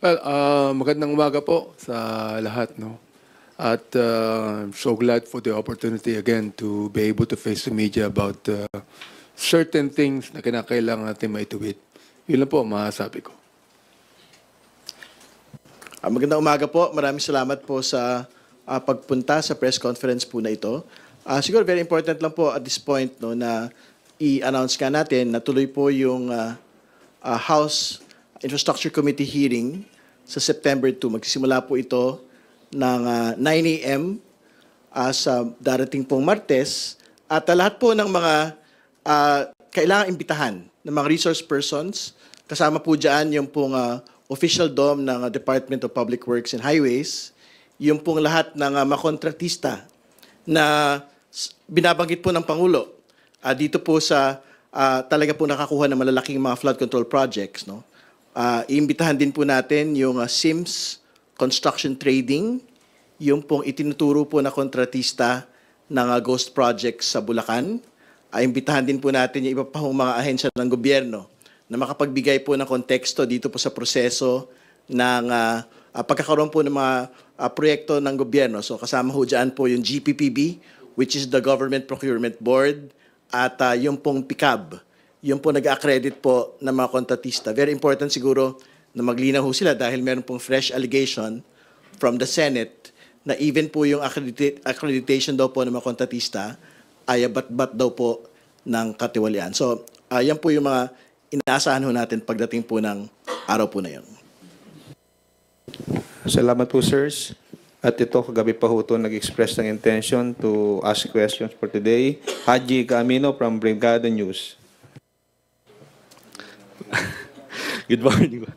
Well, magandang umaga po sa lahat, no? At so glad for the opportunity again to be able to face the media about certain things na kinakailangan natin maituwid. Yun lang po masasabi ko. Magandang umaga po. Maraming salamat po sa pagpunta sa press conference po na ito. Siguro very important lang po at this point no, na i-announce ka natin na tuloy po yung House Infrastructure Committee hearing sa September 2. Magsisimula po ito ng 9 a.m. Sa darating pong Martes. At lahat po ng mga kailangang imbitahan ng mga resource persons, kasama po dyan yung pong official DOM ng Department of Public Works and Highways, yung pong lahat ng mga kontratista na binabanggit po ng Pangulo. Dito po sa talaga po nakakuha ng malalaking mga flood control projects, no? Iimbitahan din po natin yung Sims Construction Trading, yung pong itinuturo po na kontratista ng ghost projects sa Bulacan. Iimbitahan din po natin yung iba pa hong mga ahensya ng gobyerno na makapagbigay po ng konteksto dito po sa proseso ng pagkakaroon po ng mga proyekto ng gobyerno. So kasama ho dyan po yung GPPB, which is the Government Procurement Board, at yung pong PICAB, yung po nag-accredit po ng mga kontratista. Very important siguro na maglinaw ho sila dahil meron pong fresh allegation from the Senate na even po yung accreditation daw po ng mga kontratista ay bat-bat daw po ng katiwalian. So, yan po yung mga inaasahan ho natin pagdating po ng araw po na yun. Salamat po, sirs. At ito, kagabi pa ho ito nag-express ng intention to ask questions for today. Haji Camino from Brigada News. Good morning.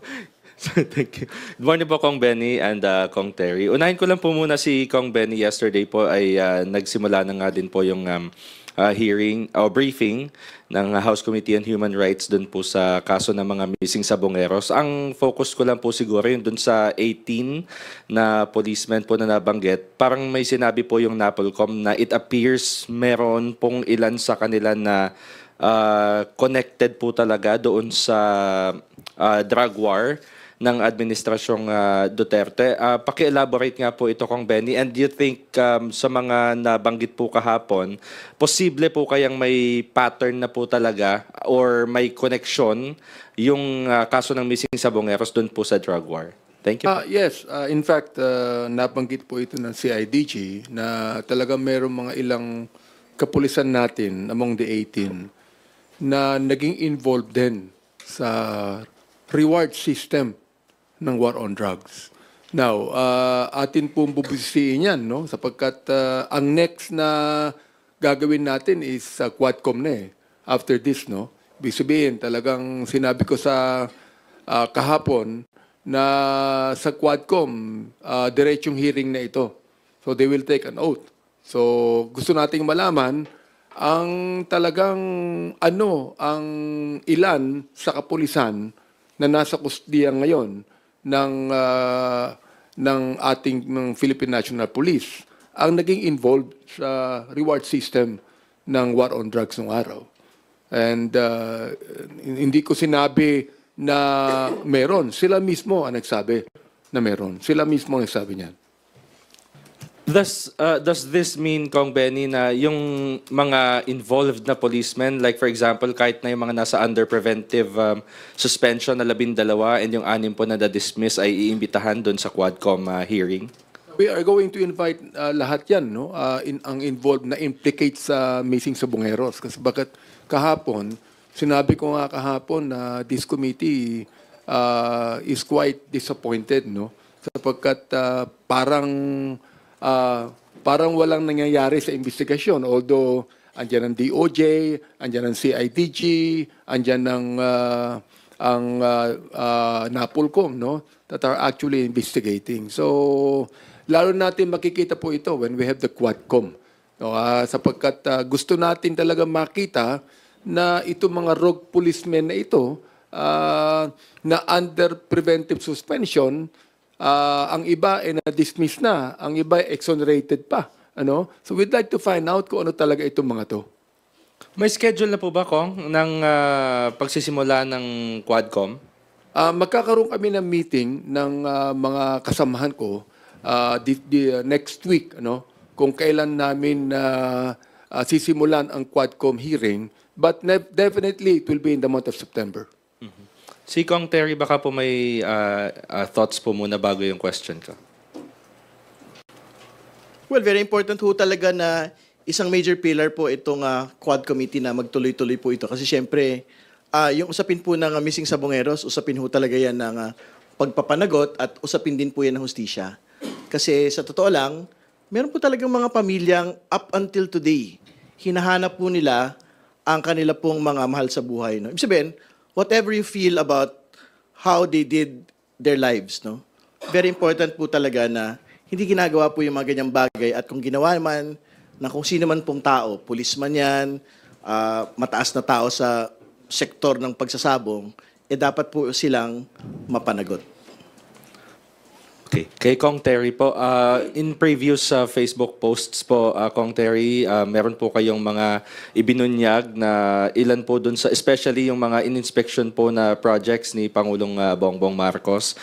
Thank you. Good morning po, Kong Benny and Kong Terry. Unahin ko lang po muna si Kong Benny. Yesterday po ay nagsimula na nga din po yung hearing o briefing ng House Committee on Human Rights dun po sa kaso ng mga missing sabongeros. Ang focus ko lang po siguro yung dun sa 18 na policemen po na nabanggit. Parang may sinabi po yung NAPOLCOM na it appears meron pong ilan sa kanila na connected po talaga doon sa drug war ng administrasyong Duterte. Paki-elaborate nga po ito, Kong Benny. And do you think sa mga nabanggit po kahapon, posible po kayang may pattern na po talaga or may connection yung kaso ng missing sabongeros doon po sa drug war? Thank you. Yes, in fact, nabanggit po ito ng CIDG na talagang mayroong mga ilang kapulisan natin among the 18 na naging involved din sa reward system ng war on drugs. Now, atin pong bubusisiin yan, no? Sapagkat ang next na gagawin natin is Quadcom na eh. After this, no? Ibig sabihin, talagang sinabi ko sa kahapon na sa Quadcom, diretsong hearing na ito. So they will take an oath. So gusto nating malaman ang talagang ang ilan sa kapulisan na nasa kusdiyan ngayon ng ating Philippine National Police ang naging involved sa reward system ng war on drugs ng araw. And hindi ko sinabi na meron. Sila mismo ang nagsabi na meron. Sila mismo ang nagsabi niyan. Does this mean, Kong Benny, na yung mga involved na policemen, like for example, kahit na yung mga nasa under preventive suspension na 12 and yung 6 po na na-dismiss ay iimbitahan doon sa Quadcom hearing? We are going to invite lahat yan, no? Ang involved na implicate sa missing sabongeros. Kasi bakit kahapon, sinabi ko nga kahapon na this committee is quite disappointed, no? Sapagkat parang walang nangyayari sa investigasyon. Although, andyan ang DOJ, andyan ang CIDG, andyan ang NAPOLCOM, no? That are actually investigating. So, lalo natin makikita po ito when we have the Quadcom. No? Sapagkat gusto natin talaga makita na itong mga rogue policemen na ito na under preventive suspension, ang iba ay na-dismiss na, ang iba ay exonerated pa. Ano? So we'd like to find out kung ano talaga itong mga to. May schedule na po ba, Kong, ng pagsisimula ng Quadcom? Magkakaroon kami ng meeting ng mga kasamahan ko next week, kung kailan namin sisimulan ang Quadcom hearing, but definitely it will be in the month of September. Si Kong Terry, baka po may thoughts po muna bago yung question ko. Well, very important po talaga na isang major pillar po itong Quad Committee na magtuloy-tuloy po ito. Kasi syempre, yung usapin po ng missing sabongeros, usapin po talaga yan ng pagpapanagot at usapin din po yan ng hustisya. Kasi sa totoo lang, meron po talagang mga pamilyang up until today, hinahanap po nila ang kanila pong mga mahal sa buhay. No? Ibig sabihin, whatever you feel about how they did their lives, no? Very important po talaga na hindi ginagawa po yung mga ganyang bagay at kung ginawa man ng kung sino man pong tao, pulis man yan, mataas na tao sa sektor ng pagsasabong, dapat po silang mapanagot. Okay. Kay Kong Terry po, in previous Facebook posts po, Kong Terry, meron po kayong mga ibinunyag na ilan po dun sa, especially yung mga in-inspection po na projects ni Pangulong Bongbong Marcos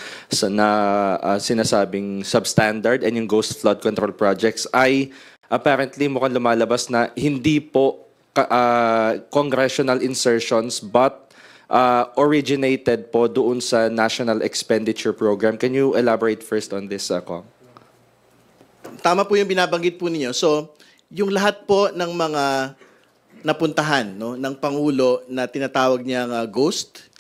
na sinasabing substandard and yung ghost flood control projects ay apparently mukhang lumalabas na hindi po congressional insertions but originated po doon sa National Expenditure Program. Can you elaborate first on this, Kong? Tama po yung binabanggit po ninyo. So, yung lahat po ng mga napuntahan no, ng Pangulo na tinatawag niyang GHOST,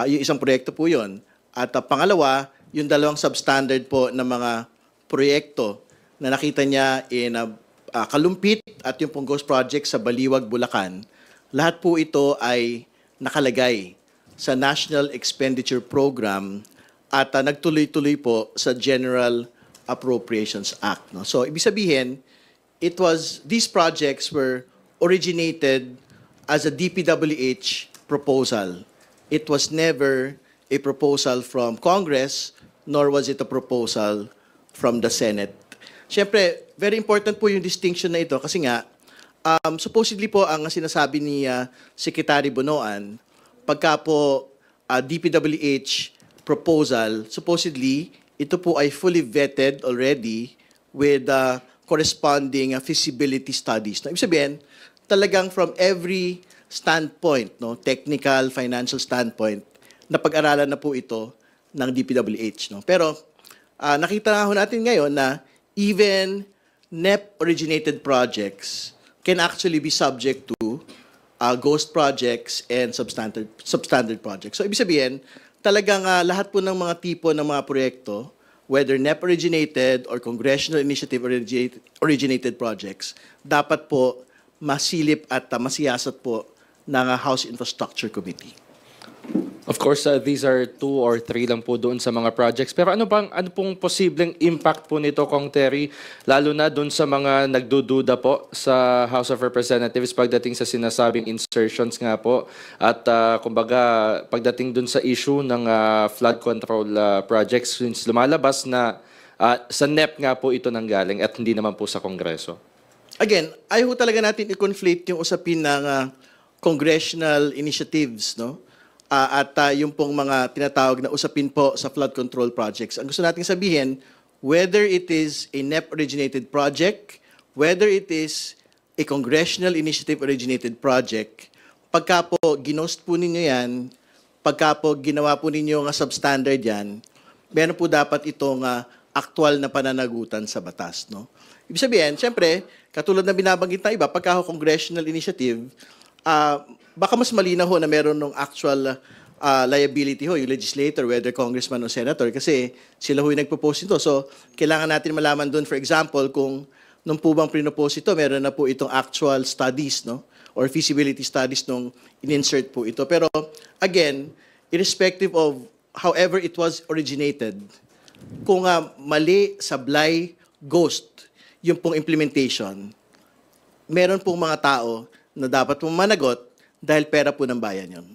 yung isang proyekto po yun. At pangalawa, yung dalawang substandard po ng mga proyekto na nakita niya in Kalumpit at yung pong GHOST project sa Baliwag, Bulacan. Lahat po ito ay nakalagay sa National Expenditure Program at nagtuloy-tuloy po sa General Appropriations Act. No? So, ibig sabihin, these projects were originated as a DPWH proposal. It was never a proposal from Congress, nor was it a proposal from the Senate. Siyempre, very important po yung distinction na ito kasi nga, supposedly po ang sinasabi ni Secretary Bonoan, pagka po DPWH proposal, supposedly, ito po ay fully vetted already with corresponding feasibility studies. No? Ibig sabihin, talagang from every standpoint, no, technical, financial standpoint, napag-aralan na po ito ng DPWH. No? Pero nakita nga ho natin ngayon na even NEP-originated projects can actually be subject to ghost projects and substandard projects. So, ibig sabihin, talagang lahat po ng mga tipo ng mga proyekto, whether NEP-originated or congressional initiative-originated projects, dapat po masilip at masiyasat po ng House Infrastructure Committee. Of course, these are 2 or 3 lang po doon sa mga projects. Pero ano pong posibleng impact po nito, Kong Terry, lalo na doon sa mga nagdududa po sa House of Representatives pagdating sa sinasabing insertions nga po at kumbaga pagdating doon sa issue ng flood control projects since lumalabas na sa NEP nga po ito nanggaling at hindi naman po sa Kongreso. Again, ayaw talaga natin i-conflate yung usapin ng congressional initiatives, no? At yung pong mga tinatawag na usapin po sa flood control projects. Ang gusto nating sabihin, whether it is a NEP-originated project, whether it is a congressional initiative-originated project, pagka po ginost po ninyo yan, pagka po ginawa po ninyo nga substandard yan, meron po dapat itong aktual na pananagutan sa batas. No? Ibig sabihin, siyempre, katulad na binabanggit na iba, pagka congressional initiative, baka mas malinaw ho na meron ng actual liability ho, yung legislator, whether congressman o senator, kasi sila ho yung nagpo-post ito. So, kailangan natin malaman doon, for example, kung nung po bang pinopose ito, meron na po itong actual studies, no? Or feasibility studies nung in-insert po ito. Pero, again, irrespective of however it was originated, kung mali, sablay, ghost, yung pong implementation, meron pong mga tao na dapat pong managot dahil pera po ng bayan yun.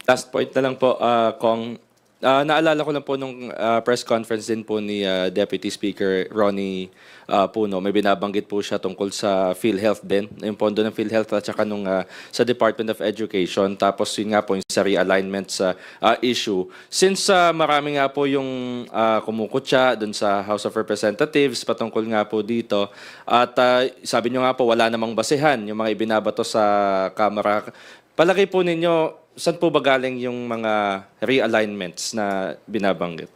Last point na lang po, Kong. Naalala ko lang po nung press conference din po ni Deputy Speaker Ronnie Puno, may binabanggit po siya tungkol sa PhilHealth din, yung pondo ng PhilHealth at saka nung sa Department of Education. Tapos yun nga po yung sa realignment sa issue. Since marami nga po yung kumukutya dun sa House of Representatives patungkol nga po dito at sabi nyo nga po wala namang basehan yung mga ibinabato sa Kamara. Palagay po ninyo, saan po ba galing yung mga realignments na binabanggit?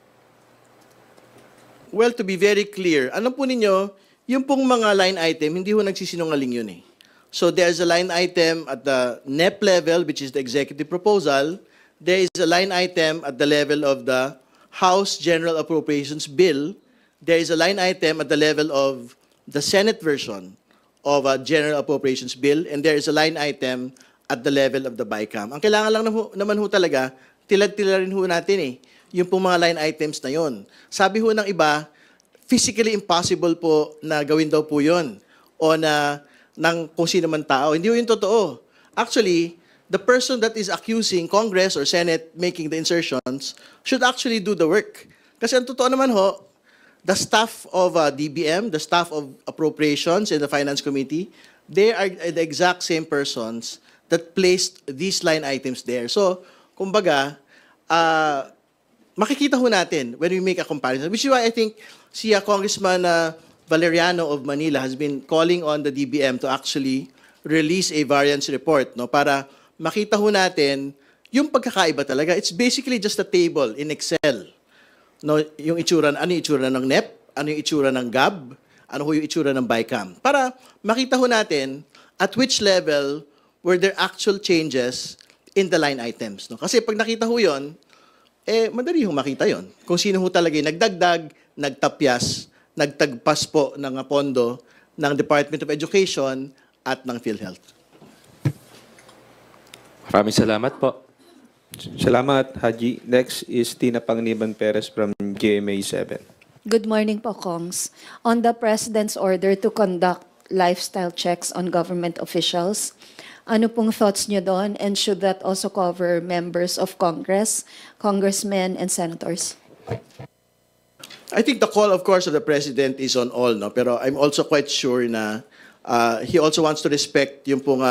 Well, to be very clear, alam po ninyo, yung pong mga line item, hindi ho nagsisinungaling yun eh. So there's a line item at the NEP level, which is the executive proposal. There is a line item at the level of the House General Appropriations Bill. There is a line item at the level of the Senate version of a General Appropriations Bill. And there is a line item at the level of the BICAM. Ang kailangan lang naman ho talaga, tilad-tila rin ho natin eh, yung pong mga line items na yon. Sabi ho ng iba, physically impossible po na gawin daw po yon o na ng kung sino man tao. Hindi ho yung totoo. Actually, the person that is accusing Congress or Senate making the insertions should actually do the work. Kasi ang totoo naman ho, the staff of DBM, the staff of appropriations in the Finance Committee, they are the exact same persons that placed these line items there. So, kumbaga, makikita ho natin when we make a comparison. Which is why I think si Congressman Valeriano of Manila has been calling on the DBM to actually release a variance report, no, para makita ho natin yung pagkakaiba talaga. It's basically just a table in Excel. No, yung itsura, ano yung itsura ng NEP, ano yung itsura ng GAB, ano ho yung itsura ng BICAM. Para makita ho natin at which level were there actual changes in the line items. No? Kasi pag nakita ho yun, madali ho makita yon. Kung sino ho talaga yung nagdagdag, nagtapyas, nagtagpas po ng pondo ng Department of Education at ng PhilHealth. Maraming salamat po. Salamat, Haji. Next is Tina Panganiban Perez from GMA 7. Good morning po, Kongs. On the President's order to conduct lifestyle checks on government officials, ano pong thoughts nyo doon? And should that also cover members of Congress, congressmen, and senators? I think the call, of course, of the President is on all, no? Pero I'm also quite sure na he also wants to respect yung pong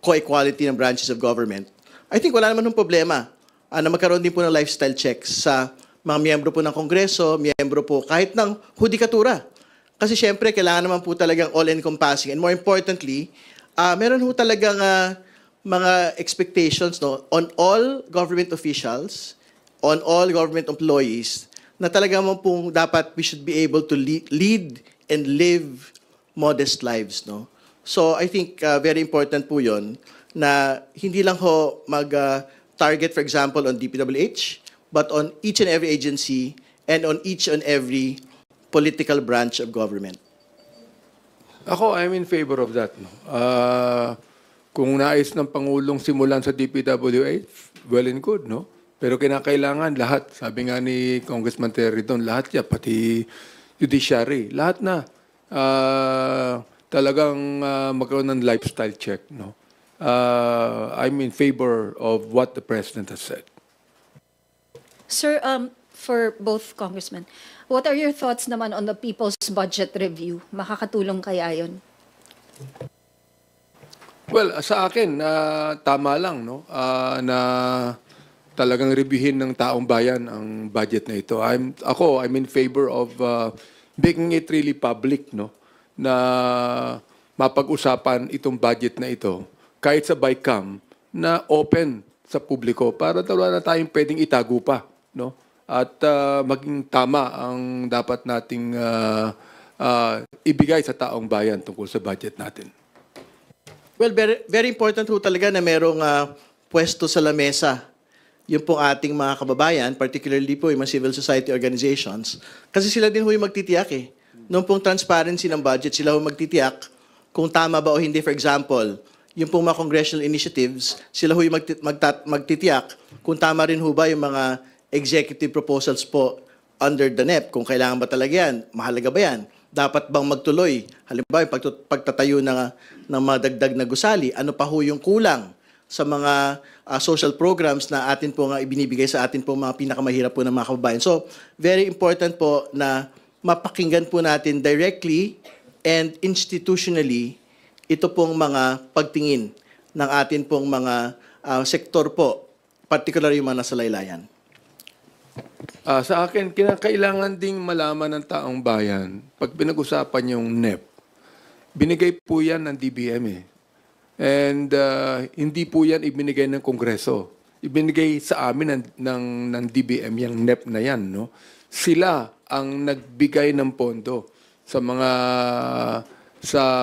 co-equality ng branches of government. I think wala naman ng problema na magkaroon din po ng lifestyle checks sa mga miyembro po ng Kongreso, miyembro po kahit ng hudikatura. Kasi syempre, kailangan naman po talagang all-encompassing. And more importantly, meron ho talagang mga expectations, no, on all government officials, on all government employees, na talaga mo pong dapat we should be able to lead and live modest lives. No? So I think very important po yun na hindi lang ho mag-target, for example, on DPWH, but on each and every agency and on each and every political branch of government. Ako, I'm in favor of that. No? Kung nais ng Pangulong simulan sa DPWH, well and good, no? Pero kinakailangan lahat, sabi nga ni Congressman Terry doon, lahat yan, pati judiciary, lahat na. Talagang magkaroon ng lifestyle check, no? I'm in favor of what the President has said. Sir, for both congressmen, what are your thoughts naman on the People's Budget Review? Makakatulong kaya yun? Well, sa akin, tama lang, no? Na talagang reviewin ng taong bayan ang budget na ito. I'm in favor of making it really public, no? Na mapag-usapan itong budget na ito, kahit sa BICAM, na open sa publiko para wala na tayong pwedeng itago pa, no? At maging tama ang dapat nating ibigay sa taong bayan tungkol sa budget natin. Well, very, very important po talaga na merong pwesto sa lamesa yung pong ating mga kababayan, particularly po yung mga civil society organizations, kasi sila din ho yung magtitiyak eh. Noong pong transparency ng budget, sila ho magtitiyak kung tama ba o hindi. For example, yung pong mga congressional initiatives, sila ho yung magtitiyak kung tama rin ho ba yung mga executive proposals po under the NEP, kung kailangan ba talaga yan, mahalaga ba yan, dapat bang magtuloy, halimbawa yung pagtatayo ng mga dagdag na gusali, ano pa ho yung kulang. sa mga social programs na atin po nga ibinibigay sa atin po mga pinakamahirap po ng mga kababayan. So, very important po na mapakinggan po natin directly and institutionally ito pong mga pagtingin ng atin pong mga sektor po, particularly yung mga nasa laylayan. Sa akin, kailangan ding malaman ng taong bayan, pag pinag-usapan yung NEP, binigay po yan ng DBM eh. And hindi po yan ibinigay ng Kongreso. Ibinigay sa amin ng DBM yung NEP na yan. No? Sila ang nagbigay ng pondo sa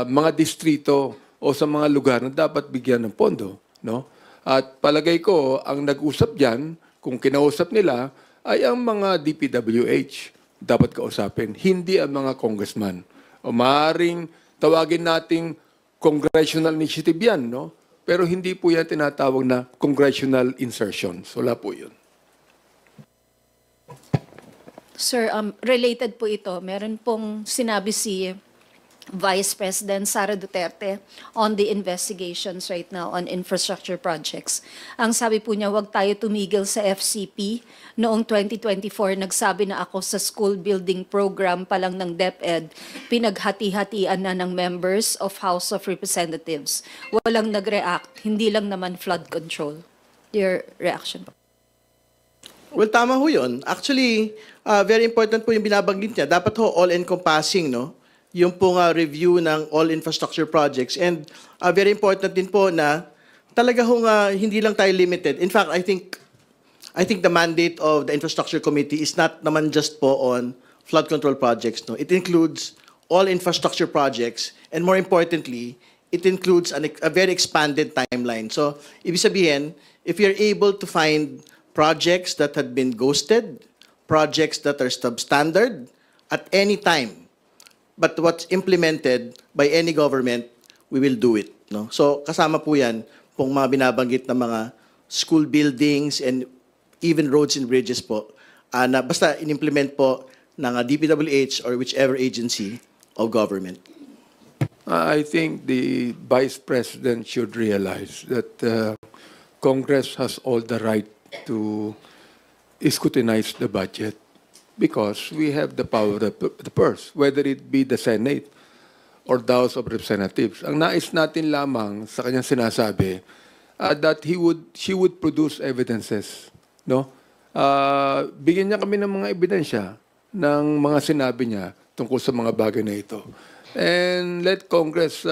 mga distrito o sa mga lugar na dapat bigyan ng pondo. No? At palagay ko, ang nag-usap dyan, kung kinausap nila, ay ang mga DPWH dapat kausapin, hindi ang mga congressman. O maaaring tawagin nating congressional initiative yan, no? Pero hindi po yan tinatawag na congressional insertions. Wala po yun. Sir, related po ito. Meron pong sinabi si Vice President Sara Duterte on the investigations right now on infrastructure projects. Ang sabi po niya, wag tayo tumigil sa FCP. Noong 2024, nagsabi na ako sa school building program pa lang ng DepEd, pinaghati-hatian na ng members of House of Representatives. Walang nag-react, hindi lang naman flood control. Your reaction po? Well, tama ho yun. Actually, very important po yung binabanggit niya. Dapat ho all-encompassing, no? Yung pong review ng all infrastructure projects. And very important din po na talaga hong hindi lang tayo limited. In fact, I think the mandate of the Infrastructure Committee is not naman just po on flood control projects. No? It includes all infrastructure projects, and more importantly, it includes a very expanded timeline. So, ibig sabihin, if you're able to find projects that had been ghosted, projects that are substandard at any time, but what's implemented by any government, we will do it. No? So, kasama po yan pong mga binabanggit na mga school buildings and even roads and bridges po, na basta in-implement po ng DPWH or whichever agency of government. I think the Vice President should realize that Congress has all the right to scrutinize the budget, because we have the power of the purse, whether it be the Senate or the House of Representatives. Ang nais natin lamang sa kanyang sinasabi, that she would produce evidences. No? Bigyan niya kami ng mga ebidensya ng mga sinabi niya tungkol sa mga bagay na ito. And let Congress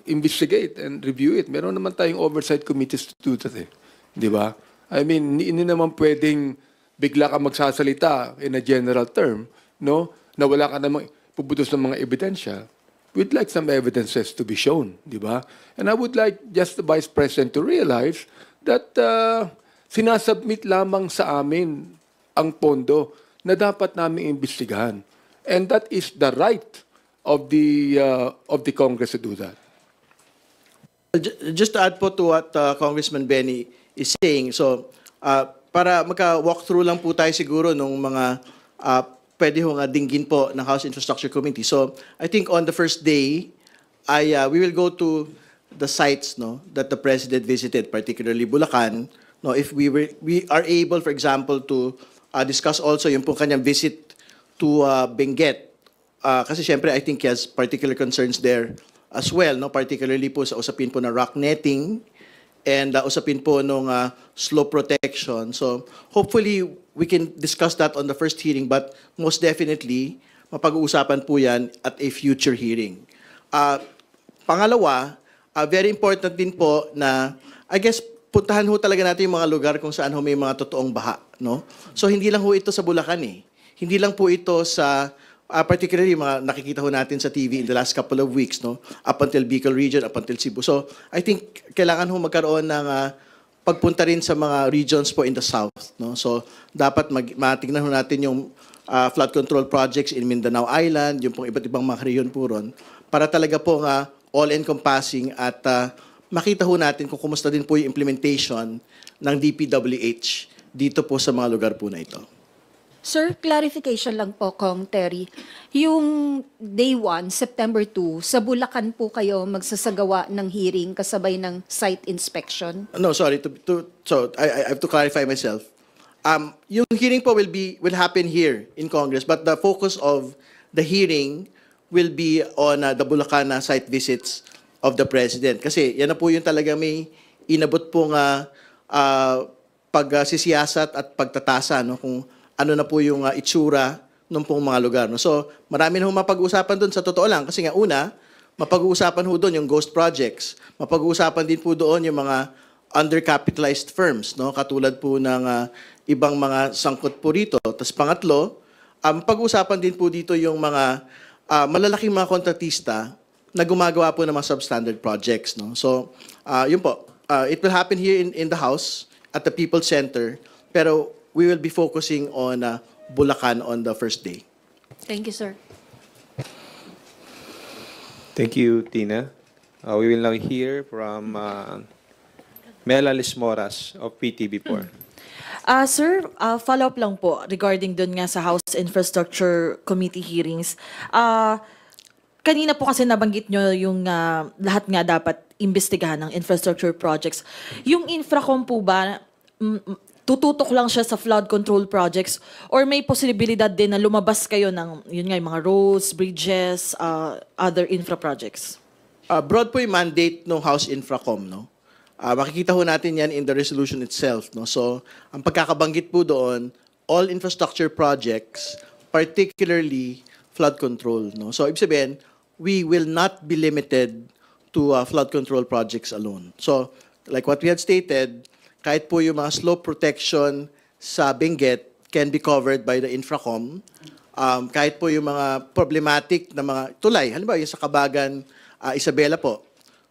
investigate and review it. Meron naman tayong oversight committees to do that. Di ba? I mean, hindi naman pwedeng bigla ka magsasalita in a general term, no? Na wala ka namang puputos ng mga ebidensya. We'd like some evidences to be shown, di ba? And I would like just the Vice President to realize that sinasubmit lamang sa amin ang pondo na dapat namin imbestigahan. And that is the right of the Congress to do that. Just to add po to what Congressman Benny is saying, so para magka-walkthrough lang po tayo siguro nung mga pwede hong dinggin po ng House Infrastructure Committee. So, I think on the first day, we will go to the sites, no, that the President visited, particularly Bulacan. No, if we are able, for example, to discuss also yung pong kanyang visit to Benguet. Kasi syempre, I think he has particular concerns there as well, no, particularly po sa usapin po na rock netting, and usapin po nung slope protection. So hopefully we can discuss that on the first hearing, but most definitely mapag-uusapan po yan at a future hearing. Pangalawa, very important din po na, I guess, puntahan ho talaga natin yung mga lugar kung saan ho may mga totoong baha. No? So hindi lang ho ito sa Bulacan eh. Hindi lang po ito sa particularly mga nakikita ho natin sa TV in the last couple of weeks, no, up until Bicol region, up until Cebu. So I think kailangan ho magkaroon ng pagpunta rin sa mga regions po in the south, no. So dapat matingnan ho natin yung flood control projects in Mindanao Island, yung pong iba't ibang mga rehiyon po ron, para talaga po all-encompassing at makita ho natin kung kumusta din po yung implementation ng DPWH dito po sa mga lugar po na ito. Sir, clarification lang po, Kong Terry. Yung day 1, September 2, sa Bulacan po kayo magsasagawa ng hearing kasabay ng site inspection? No, sorry. So I have to clarify myself. Yung hearing po will happen here in Congress, but the focus of the hearing will be on the Bulacan site visits of the President. Kasi yan na po yung talaga may inabot pong pagsisiyasat at pagtatasa, no, kung ano na po yung itsura ng pong mga lugar. No? So marami na mapag-uusapan doon sa totoo lang. Kasi nga una, mapag-uusapan ho doon yung ghost projects. Mapag-uusapan din po doon yung mga undercapitalized firms, no? Katulad po ng ibang mga sangkot po rito. Tapos pangatlo, pag-uusapan din po dito yung mga malalaking mga kontratista na gumagawa po ng mga substandard projects. No? So, yun po. It will happen here in the House at the People's Center, pero we will be focusing on Bulacan on the first day. Thank you, sir. Thank you, Tina. We will now hear from Mela Lismoras of PTV4. Sir, follow-up lang po regarding dun nga sa House Infrastructure Committee hearings. Kanina po kasi nabanggit nyo yung lahat nga dapat imbestigahan ng infrastructure projects. Yung Infracom po ba, tututok lang siya sa flood control projects or may posibilidad din na lumabas kayo ng yun nga, yung mga roads, bridges, other infra projects? Broad po yung mandate ng House Infracom, no? Makikita ho natin yan in the resolution itself, no? So, ang pagkakabanggit po doon, all infrastructure projects, particularly flood control, no? So, ibig sabihin, we will not be limited to flood control projects alone. So, like what we had stated, kahit po yung mga slope protection sa Benguet can be covered by the Infracom. Kahit po yung mga problematic na mga tulay, halimbawa yung sa Kabagan, Isabela po.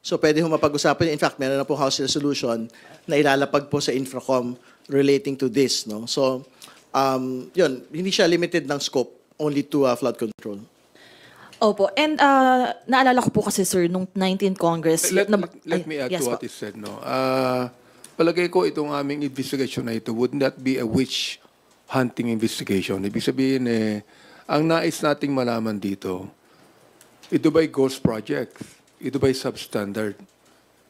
So pwede ho mapag-usapan. In fact, meron na po House resolution na ilalapag po sa Infracom relating to this. No? So, yun, hindi siya limited ng scope only to flood control. Opo. And naalala ko po kasi, sir, nung 19th Congress... Let me add yes to what po. is said. No? Palagay ko itong aming investigation na ito would not be a witch hunting investigation. Ibig sabihin, ang nais nating malaman dito, ito ba'y ghost project? Ito ba'y substandard?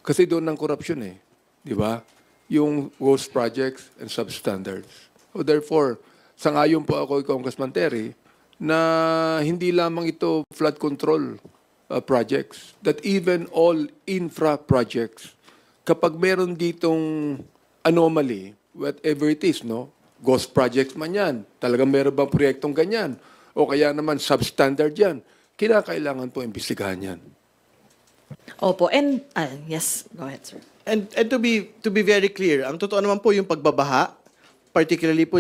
Kasi doon ng corruption di ba? Yung ghost projects and substandards. So therefore, sangayon po ako, Congressman Terry, na hindi lamang ito flood control projects, that even all infra projects, kapag meron ditong anomaly, whatever it is, no? Ghost projects man yan, talagang meron bang proyektong ganyan, o kaya naman substandard yan, kinakailangan po imbestigahan yan. Opo. And, yes, go ahead, sir. And to be very clear, ang totoo naman po yung pagbabaha, particularly po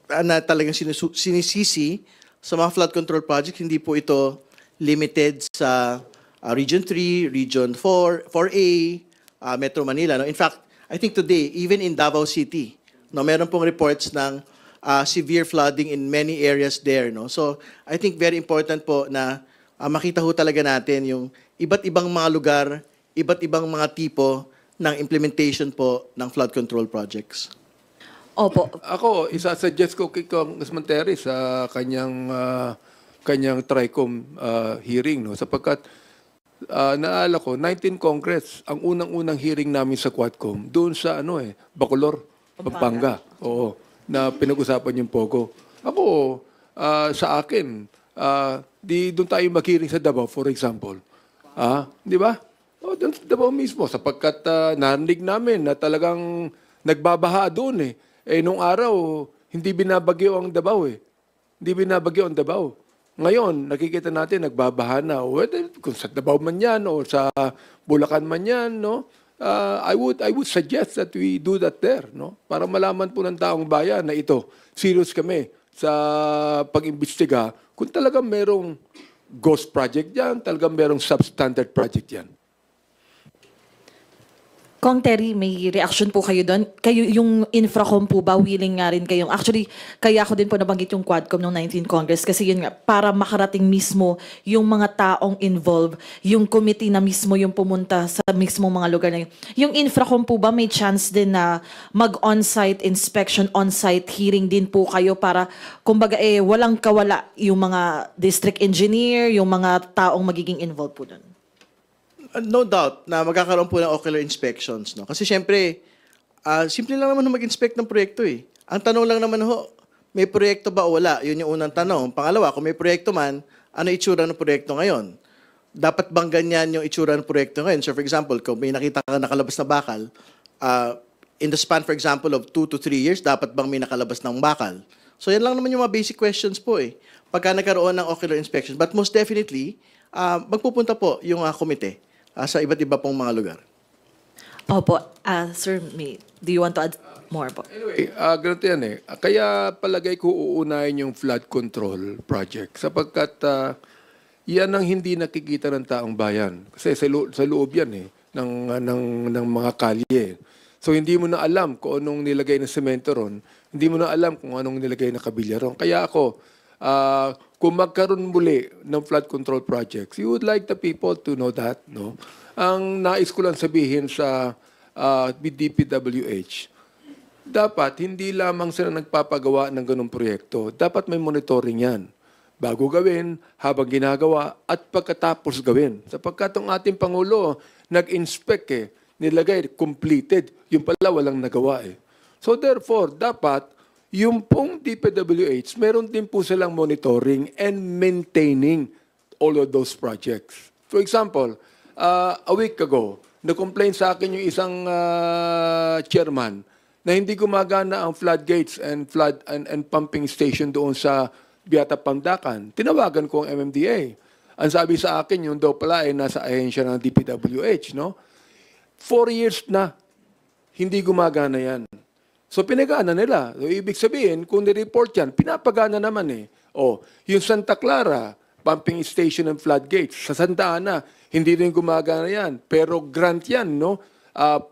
na talagang sinisisi sa mga flood control project, hindi po ito limited sa Region 3, Region 4, 4A, Metro Manila. No? In fact, I think today, even in Davao City, no, meron pong reports ng severe flooding in many areas there. No? So, I think very important po na makita ho talaga natin yung iba't ibang mga lugar, iba't ibang mga tipo ng implementation po ng flood control projects. Opo. Ako, isa-suggest ko kay Congressman Terry sa kanyang TRICOM hearing, no? Sapagkat naalala ko, 19 Congress, ang unang-unang hearing namin sa Quadcom, doon sa Bacolor, Pampanga. Oo, na pinag-usapan yung POGO. Ako, sa akin, di doon tayo mag-hearing sa Davao, for example. Di ba? O, doon sa Davao mismo, sapagkat narinig namin na talagang nagbabaha doon nung araw, hindi binabagyo ang Davao Hindi binabagyo ang Davao. Ngayon, nakikita natin, nagbabaha na. Whether kung sa Davao man yan o sa Bulacan man yan, no? I would suggest that we do that there, no? Para malaman po ng taong bayan na ito, serious kami sa pag-imbestiga kung talagang merong ghost project yan, talagang merong substandard project yan. Kong Terry, may reaction po kayo doon? Kayo, yung Infracom po ba, willing nga rin kayong... Actually, kaya ako din po nabanggit yung Quadcom ng 19th Congress kasi yun nga, para makarating mismo yung mga taong involved, yung committee na mismo yung pumunta sa mismo mga lugar na yun. Yung Infracom po ba, may chance din na mag-on-site inspection, on-site hearing din po kayo para, kumbaga, walang kawala yung mga district engineer, yung mga taong magiging involved po doon? No doubt na magkakaroon po ng ocular inspections. No? Kasi syempre, simple lang naman ho mag-inspect ng proyekto eh. Ang tanong lang naman ho, may proyekto ba o wala? Yun yung unang tanong. Pangalawa, kung may proyekto man, ano itsura ng proyekto ngayon? Dapat bang ganyan yung itsura ng proyekto ngayon? So for example, kung may nakita ka nakalabas na bakal, in the span for example of 2 to 3 years, dapat bang may nakalabas ng bakal? So yan lang naman yung mga basic questions po eh. Pagka nagkaroon ng ocular inspection. But most definitely, magpupunta po yung komite sa iba't iba pong mga lugar. Opo. Sir, do you want to add more po? Anyway, ganito yan eh. Kaya palagay ko uunahin yung flood control project sapagkat yan ang hindi nakikita ng taong bayan. Kasi sa loob yan eh, ng mga kalye. So hindi mo na alam kung anong nilagay na semento ron, hindi mo na alam kung anong nilagay na kabilya ron. Kaya ako, kung magkaroon muli ng flood control projects, you would like the people to know that, no? Ang nais ko lang sabihin sa DPWH, dapat hindi lamang sila nagpapagawa ng ganung proyekto. Dapat may monitoring yan. Bago gawin, habang ginagawa, at pagkatapos gawin. Sapagkat ang ating Pangulo, nag-inspect eh, nilagay, completed. Yung pala walang nagawa eh. So therefore, dapat yung pong DPWH, meron din po silang monitoring and maintaining all of those projects. For example, a week ago, na-complain sa akin yung isang chairman na hindi gumagana ang floodgates and flood and pumping station doon sa Biata Pandakan. Tinawagan ko ang MMDA. Ang sabi sa akin, yung daw pala ay nasa ahensya ng DPWH, no? 4 years na, hindi gumagana yan. So pinagana nila. So, ibig sabihin, kung ni-report yan, pinapagana naman eh. O, yung Santa Clara, pumping station and floodgates. Sa Santa Ana, hindi rin gumagana yan. Pero grant yan, no?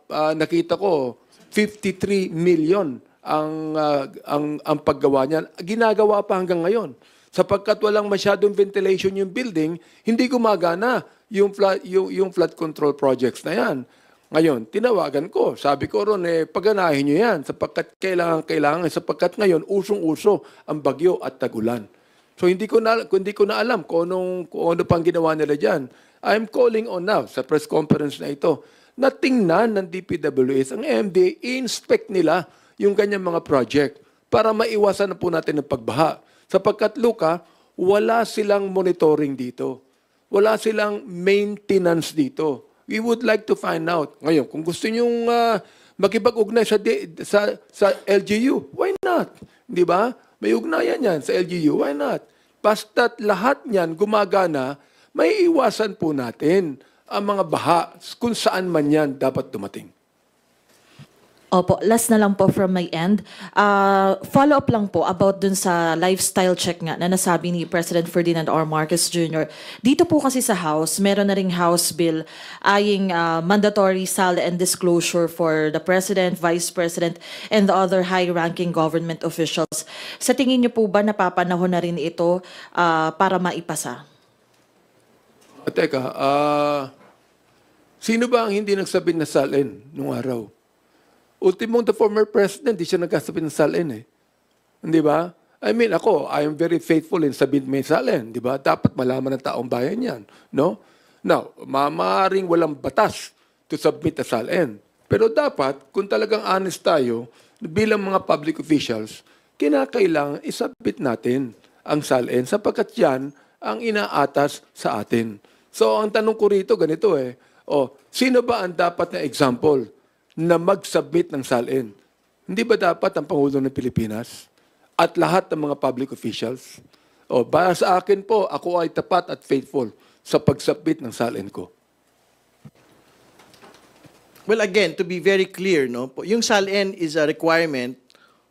Nakita ko, 53 million ang paggawa niyan. Ginagawa pa hanggang ngayon. Sapagkat walang masyadong ventilation yung building, hindi gumagana yung flood control projects na yan. Ngayon, tinawagan ko. Sabi ko ron, paganahin nyo yan sapagkat kailangan, sapagkat ngayon, usong-uso ang bagyo at tagulan. So, hindi ko na alam kung ano pang ginawa nila dyan. I'm calling on now sa press conference na ito na tingnan ng DPWH, ang MD, i-inspect nila yung kanyang mga project para maiwasan na po natin ang pagbaha. Sapagkat, Luca, wala silang monitoring dito. Wala silang maintenance dito. We would like to find out. Ngayon, kung gusto nyong makipag-ugnay sa LGU, why not? Di ba? May ugnayan yan sa LGU, why not? Basta't lahat niyan gumagana, may iwasan po natin ang mga baha kung saan man yan dapat dumating. Opo, last na lang po from my end. Follow-up lang po about dun sa lifestyle check nga na nasabi ni President Ferdinand R. Marcos Jr. Dito po kasi sa House, meron na ring House Bill aying mandatory SAL and disclosure for the President, Vice President, and the other high-ranking government officials. Sa tingin niyo po ba napapanahon na rin ito para maipasa? Teka, sino ba ang hindi nagsabit na salin nung araw? Ultimong the former president, di siya nagkasabit ng salin eh. Di ba? I mean, ako, I am very faithful in sabihin may salin. Di ba? Dapat malaman ng taong bayan yan. No? Now, maaaring walang batas to submit a salin. Pero dapat, kung talagang honest tayo, bilang mga public officials, kinakailangan isubmit natin ang salin sapagkat yan ang inaatas sa atin. So, ang tanong ko rito, ganito eh. Sino ba ang dapat na example na mag-submit ng SALN? Hindi ba dapat ang Pangulo ng Pilipinas at lahat ng mga public officials? Para sa akin po, ako ay tapat at faithful sa pag-submit ng SALN ko. Well, again, to be very clear, no, yung SALN is a requirement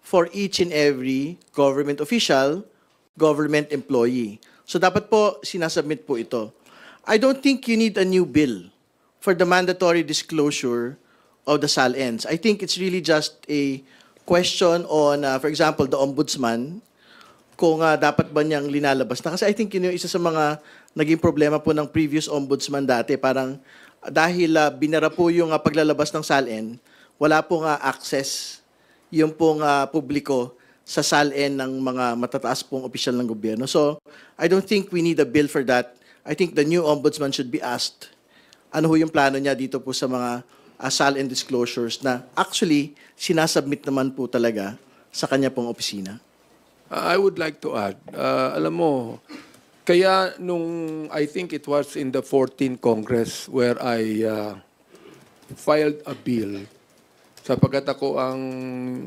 for each and every government official, government employee. So dapat po sinasubmit po ito. I don't think you need a new bill for the mandatory disclosure of the SALNs. I think it's really just a question on, for example, the ombudsman, kung dapat ba niyang linalabas na. Kasi I think yun yung isa sa mga naging problema po ng previous ombudsman dati. Parang dahil binara po yung paglalabas ng SALN, wala pong access yung pong publiko sa SALN ng mga matataas pong opisyal ng gobyerno. So I don't think we need a bill for that. I think the new ombudsman should be asked ano ho yung plano niya dito po sa mga SALN disclosures na actually sinasubmit naman po talaga sa kanya pong opisina. I would like to add, alam mo, kaya nung I think it was in the 14th Congress where I filed a bill sapagkat ako ang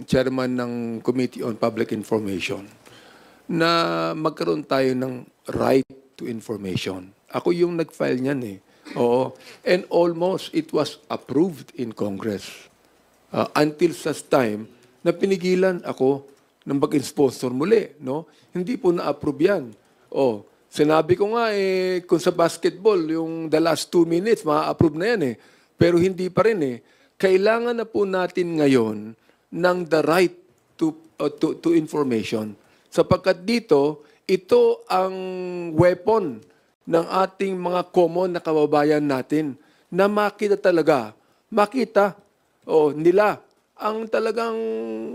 chairman ng Committee on Public Information na magkaroon tayo ng right to information. Ako yung nag-file niyan eh. Oo. And almost it was approved in Congress until such time na pinigilan ako ng mag-sponsor muli, no? Hindi po na-approve yan. Oh, sinabi ko nga kung sa basketball, yung the last 2 minutes, ma-approve na yan eh. Pero hindi pa rin eh. Kailangan na po natin ngayon ng the right to information. Sapagkat dito, ito ang weapon ng ating mga common na kababayan natin na makita talaga, nila ang talagang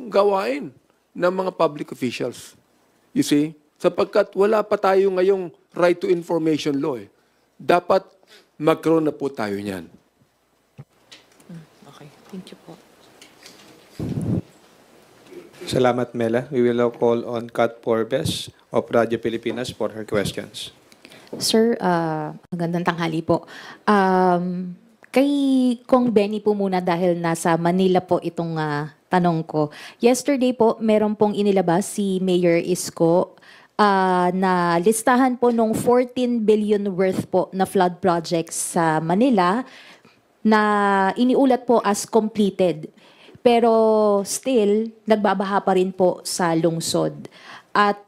gawain ng mga public officials. You see? Sapagkat wala pa tayo ngayong right to information law. Dapat magkaroon na po tayo niyan. Okay, thank you po. Salamat, Mela. We will now call on Kat Porbes of Radyo Pilipinas for her questions. Sir, magandang tanghali po. Kay Kong Benny po muna dahil nasa Manila po itong tanong ko. Yesterday po, meron pong inilabas si Mayor Isko na listahan po nung 14 billion worth po na flood projects sa Manila na iniulat po as completed. Pero still, nagbabaha pa rin po sa lungsod. At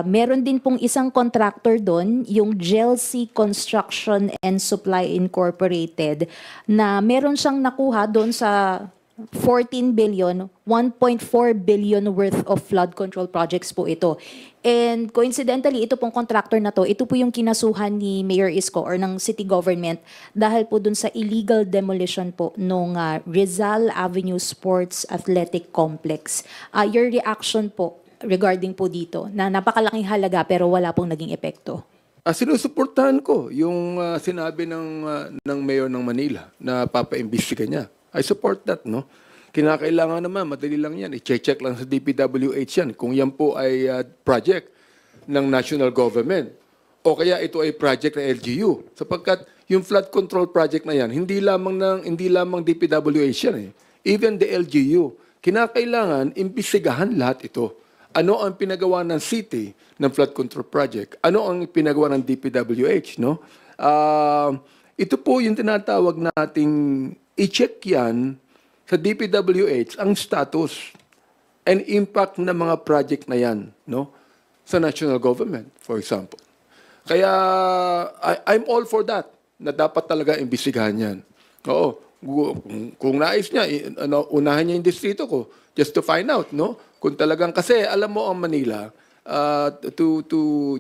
meron din pong isang contractor doon, yung GELC Construction and Supply Incorporated, na meron siyang nakuha doon sa 14 billion, 1.4 billion worth of flood control projects po ito. And coincidentally, ito pong contractor na to, ito po yung kinasuhan ni Mayor Isko or ng city government dahil po dun sa illegal demolition po nung Rizal Avenue Sports Athletic Complex. Your reaction po regarding po dito na napakalaking halaga pero wala pong naging epekto? Sinusuportahan ko yung sinabi ng Mayor ng Manila na papaimbestiga niya. I support that, no? Kinakailangan naman, madali lang yan. I-check lang sa DPWH yan kung yan po ay project ng national government. O kaya ito ay project ng LGU. Sapagkat yung flood control project na yan, hindi lamang DPWH yan eh. Even the LGU. Kinakailangan imbestigahan lahat ito. Ano ang pinagawa ng city ng flood control project? Ano ang pinagawa ng DPWH, no? Ito po yung tinatawag nating i-check yan sa DPWH ang status and impact ng mga project na yan, no? Sa national government, for example. Kaya I'm all for that, na dapat talaga imbestigahan yan. Oo, kung nais niya, unahan niya yung distrito ko just to find out, no? Kung talagang, kasi alam mo ang Manila,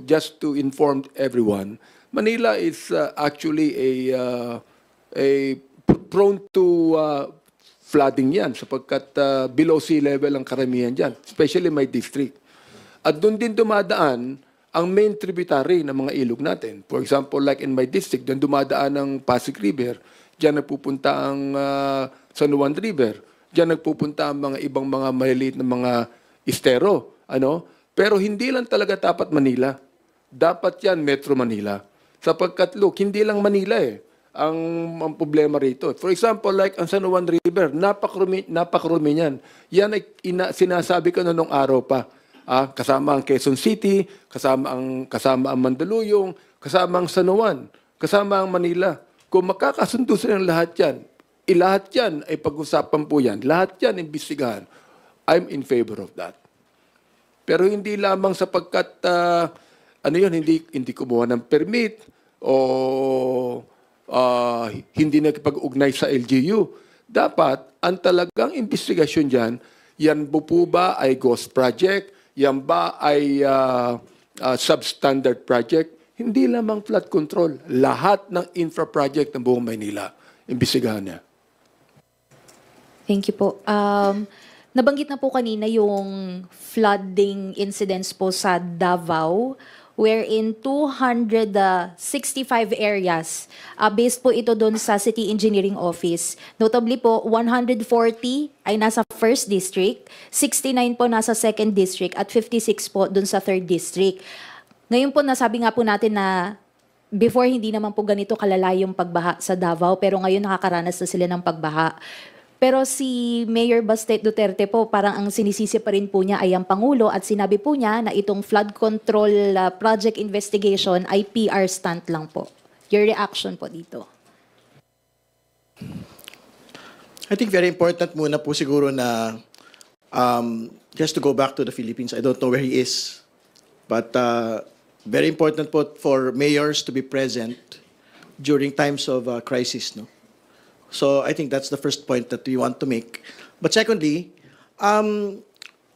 just to inform everyone, Manila is actually a prone to flooding yan sapagkat below sea level ang karamihan dyan, especially my district. At doon din dumadaan ang main tributary ng mga ilog natin. For example, like in my district, doon dumadaan ang Pasig River, dyan nagpupunta ang San Juan River, dyan nagpupunta ang mga ibang mga maliliit na mga estero. Pero hindi lang talaga dapat Manila. Dapat yan Metro Manila. Sapagkat look, hindi lang Manila ang problema rito. For example, like ang San Juan River, napakarumi niyan. Yan ay sinasabi ko nung araw pa. Kasama ang Quezon City, kasama ang Mandaluyong, kasama ang San Juan, kasama ang Manila. Kung makakasundo sila ng lahat yan, lahat yan ay pag-usapan po yan. Lahat yan imbestigahan. I'm in favor of that. Pero hindi lamang sapagkat hindi kumuha ng permit o hindi nagpag-ugnay sa LGU. Dapat, ang talagang investigasyon dyan, yan po ba ay ghost project? Yan ba ay substandard project? Hindi lamang flood control. Lahat ng infra project ng buong Maynila, imbestigahan niya. Thank you po. Nabanggit na po kanina yung flooding incidents po sa Davao, wherein 265 areas, based po ito doon sa City Engineering Office. Notably po, 140 ay nasa 1st District, 69 po nasa 2nd District, at 56 po doon sa 3rd District. Ngayon po, nasabi nga po natin na before hindi naman po ganito kalala yung pagbaha sa Davao, pero ngayon nakakaranas na sila ng pagbaha. Pero si Mayor Baste Duterte po, parang ang sinisisi pa rin po niya ay ang Pangulo at sinabi po niya na itong flood control project investigation ay PR stunt lang po. Your reaction po dito? I think very important muna po siguro na just to go back to the Philippines. I don't know where he is. But very important po for mayors to be present during times of crisis, no? So I think that's the first point that we want to make. But secondly,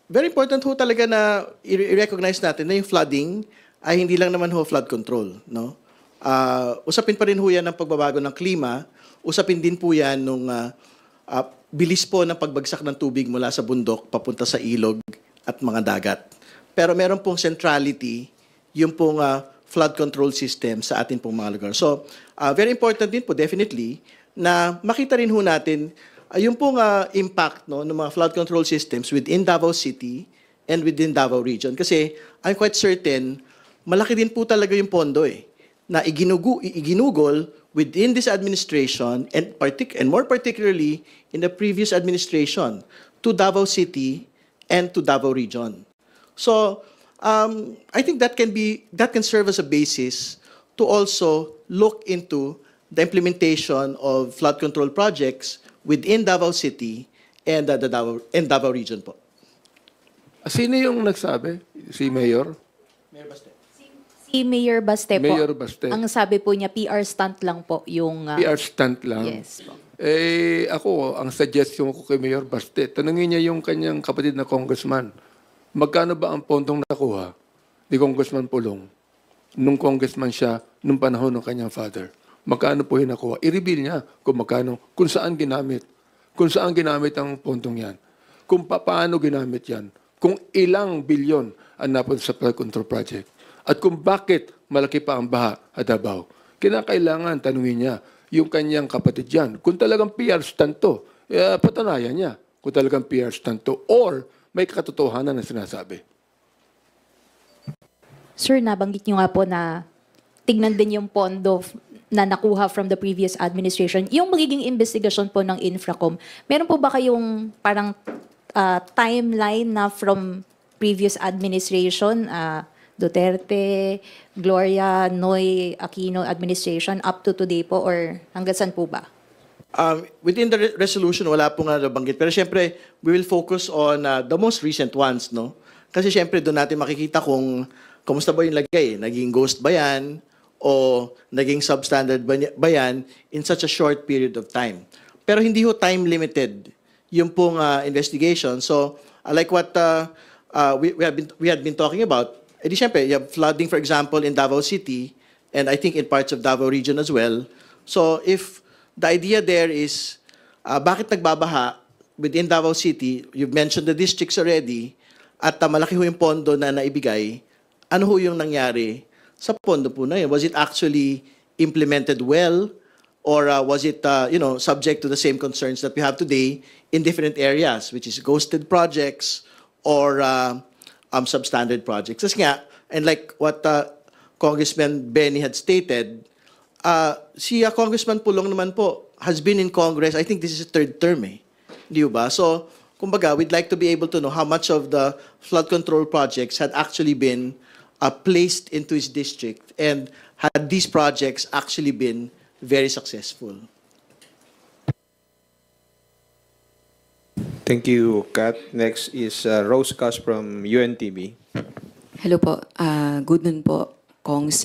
very important ho talaga na i-recognize natin na yung flooding ay hindi lang naman ho flood control, no? Usapin pa rin ho yan ng pagbabago ng klima, usapin din po yan nung bilis po ng pagbagsak ng tubig mula sa bundok papunta sa ilog at mga dagat. Pero meron pong centrality yung pong flood control system sa atin pong mga lugar. So, very important din po, definitely, na makita rin ho natin yung pong impact, no, ng mga flood control systems within Davao City and within Davao Region. Kasi I'm quite certain, malaki din po talaga yung pondo na iginugol within this administration and more particularly in the previous administration to Davao City and to Davao Region. So I think that can serve as a basis to also look into the implementation of flood control projects within Davao City and Davao Region po. Sino yung nagsabi? Si Mayor? Si Mayor Baste po. Mayor Baste. Ang sabi po niya, PR stunt lang po yung... PR stunt lang? Yes po. Ako, ang suggestion ko kay Mayor Baste, tanungin niya yung kanyang kapatid na congressman, magkano ba ang pondong nakuha ni Congressman Pulong nung congressman siya nung panahon ng kanyang father? Magkano po yung nakuha? I-reveal niya kung magkano, kung saan ginamit. Kung saan ginamit ang pondong yan. Kung paano ginamit yan. Kung ilang bilyon ang napunta sa flood control project. At kung bakit malaki pa ang baha at Davao. Kinakailangan tanungin niya yung kanyang kapatid yan. Kung talagang PR stunt to, patanayan niya. Kung talagang PR stunt to. Or may katotohanan na sinasabi. Sir, nabanggit niyo nga po na tignan din yung pondo na nakuha from the previous administration. Yung magiging investigasyon po ng Infracom, meron po ba kayong parang timeline na from previous administration, Duterte, Gloria, Noy, Aquino administration up to today po or hanggang saan po ba? Within the resolution, wala po nga nabanggit. Pero syempre, we will focus on the most recent ones, no? Kasi syempre, doon natin makikita kung kumusta ba yung lagay. Naging ghost ba yan? O naging substandard ba yan in such a short period of time. Pero hindi ho time limited yung pong investigation. So, like what we had been talking about, edi syempre, you have flooding, for example, in Davao City, and I think in parts of Davao Region as well. So, if the idea there is, bakit nagbabaha within Davao City, you've mentioned the districts already, at malaki ho yung pondo na naibigay, ano ho yung nangyari sa pondo po na yun? Was it actually implemented well? Or was it subject to the same concerns that we have today in different areas, which is ghosted projects or substandard projects? Kasi nga, and like what Congressman Benny had stated, si Congressman Pulong naman po has been in Congress, I think this is his third term Di ba? So, kumbaga, we'd like to be able to know how much of the flood control projects had actually been placed into his district and had these projects actually been very successful. Thank you, Kat. Next is Rose Cas from UNTV. Hello po. Good noon po. Kongs.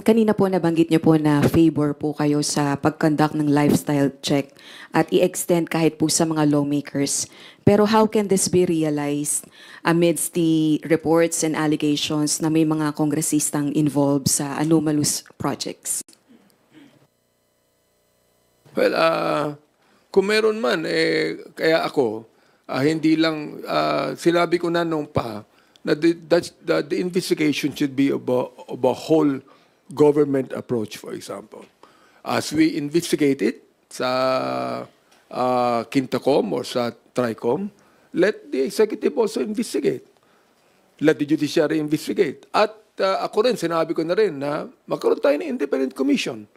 Kanina po nabanggit niyo po na favor po kayo sa pag-conduct ng lifestyle check at i-extend kahit po sa mga lawmakers. Pero how can this be realized amidst the reports and allegations na may mga kongresistang involved sa anomalous projects? Well, kung meron man, kaya ako, hindi lang, sinabi ko na nung pa, na the investigation should be of a whole government approach, for example. As we investigate it sa Quintacom or sa Tricom, let the executive also investigate. Let the judiciary investigate. At ako rin, sinabi ko na rin na magkaroon tayo ng independent commission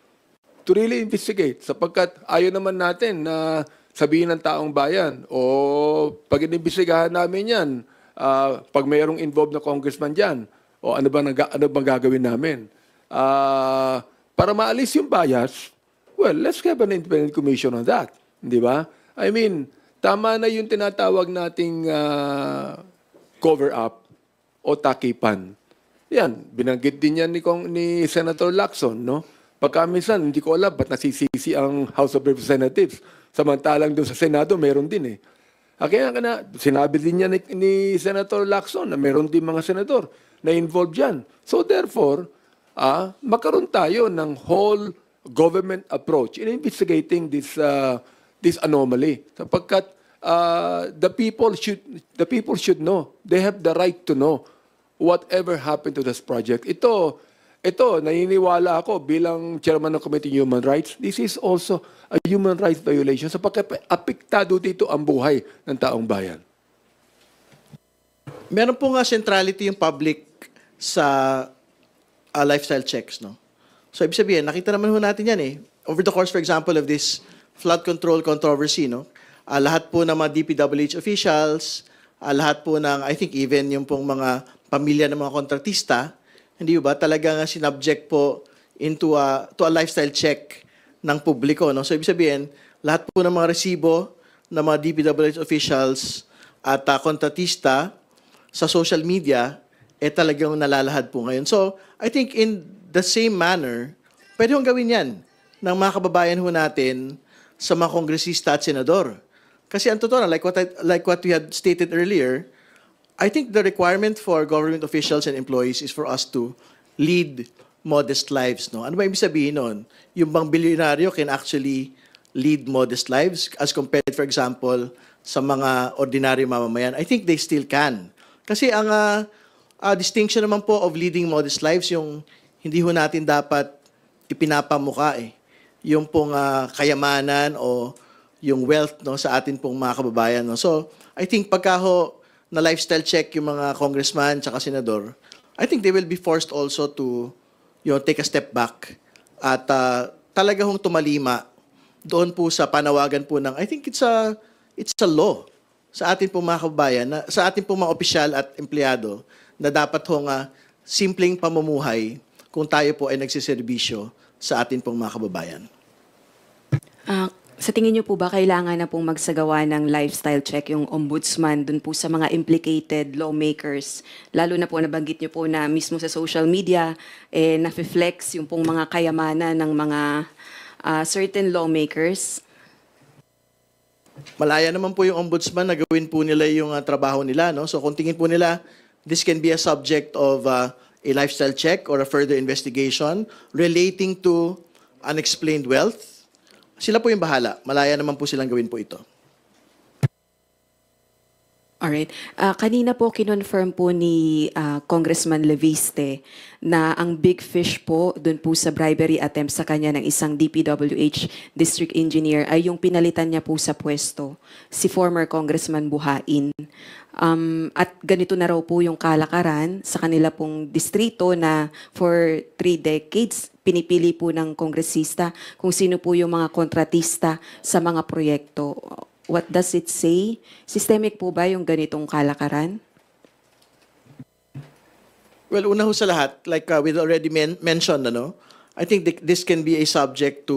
to really investigate sapagkat ayaw naman natin na sabihin ng taong bayan o pag inimbestigahan namin yan, pag mayroong involved na congressman dyan, o ano bang gagawin namin? Para maalis yung bias, well, let's have an independent commission on that. Di ba? I mean, tama na yung tinatawag nating cover-up o takipan. Yan, binanggit din yan ni Senator Lacson, no? Pagka minsan, hindi ko alam ba't nasisisi ang House of Representatives. Samantalang doon sa Senado, meron din eh. Kaya sinabi din niya ni Senator Lacson na meron din mga senador na involved dyan. So therefore, magkaroon tayo ng whole government approach in investigating this anomaly. Sapagkat the people should know. They have the right to know whatever happened to this project. Ito, naniniwala ako bilang chairman ng Committee on Human Rights, this is also a human rights violation sapagkat apektado dito ang buhay ng taong bayan. Meron po nga centrality yung public sa lifestyle checks, no? So, ibig sabihin, nakita naman ho natin yan eh. Over the course, for example, of this flood control controversy, no? Lahat po ng mga DPWH officials, lahat po ng, I think even yung pong mga pamilya ng mga kontratista, hindi ba talagang sinubject po to a lifestyle check ng publiko, no? So ibig sabihin, lahat po ng mga resibo ng mga DPWH officials at kontratista sa social media talagang nalalahad po ngayon. So I think in the same manner, pwede hong gawin yan ng mga kababayan ho natin sa mga kongresista at senador. Kasi ang totoo na, like what we had stated earlier, I think the requirement for government officials and employees is for us to lead modest lives, no? Ano ba ibig sabihin nun? Yung bang bilyonaryo can actually lead modest lives as compared, for example, sa mga ordinary mamamayan? I think they still can. Kasi ang distinction naman po of leading modest lives, yung hindi ho natin dapat ipinapamuka eh. Yung pong kayamanan o yung wealth, no, sa atin pong mga kababayan, no? So, I think pagka ho na lifestyle check yung mga congressman tsaka senador, I think they will be forced also to take a step back at talaga hong tumalima doon po sa panawagan po ng, I think it's a law sa atin pong mga kababayan, sa atin pong mga opisyal at empleyado na dapat hong simpleng pamumuhay kung tayo po ay nagsiservisyo sa atin pong mga kababayan. Sa tingin niyo po ba kailangan na pong magsagawa ng lifestyle check yung ombudsman dun po sa mga implicated lawmakers? Lalo na po nabanggit niyo po na mismo sa social media, na-flex yung pong mga kayamanan ng mga certain lawmakers. Malaya naman po yung ombudsman na gawin po nila yung trabaho nila, no? So kung tingin po nila, this can be a subject of a lifestyle check or a further investigation relating to unexplained wealth, sila po yung bahala. Malaya naman po silang gawin po ito. Alright. Kanina po kinonfirm po ni Congressman Leviste na ang big fish po dun po sa bribery attempt sa kanya ng isang DPWH district engineer ay yung pinalitan niya po sa pwesto, si former Congressman Buhain. At ganito na raw po yung kalakaran sa kanila pong distrito na for 3 decades pinipili po ng kongresista kung sino po yung mga kontratista sa mga proyekto. What does it say? Systemic po ba yung ganitong kalakaran? Well, una ho sa lahat, like we already mentioned, I think this can be a subject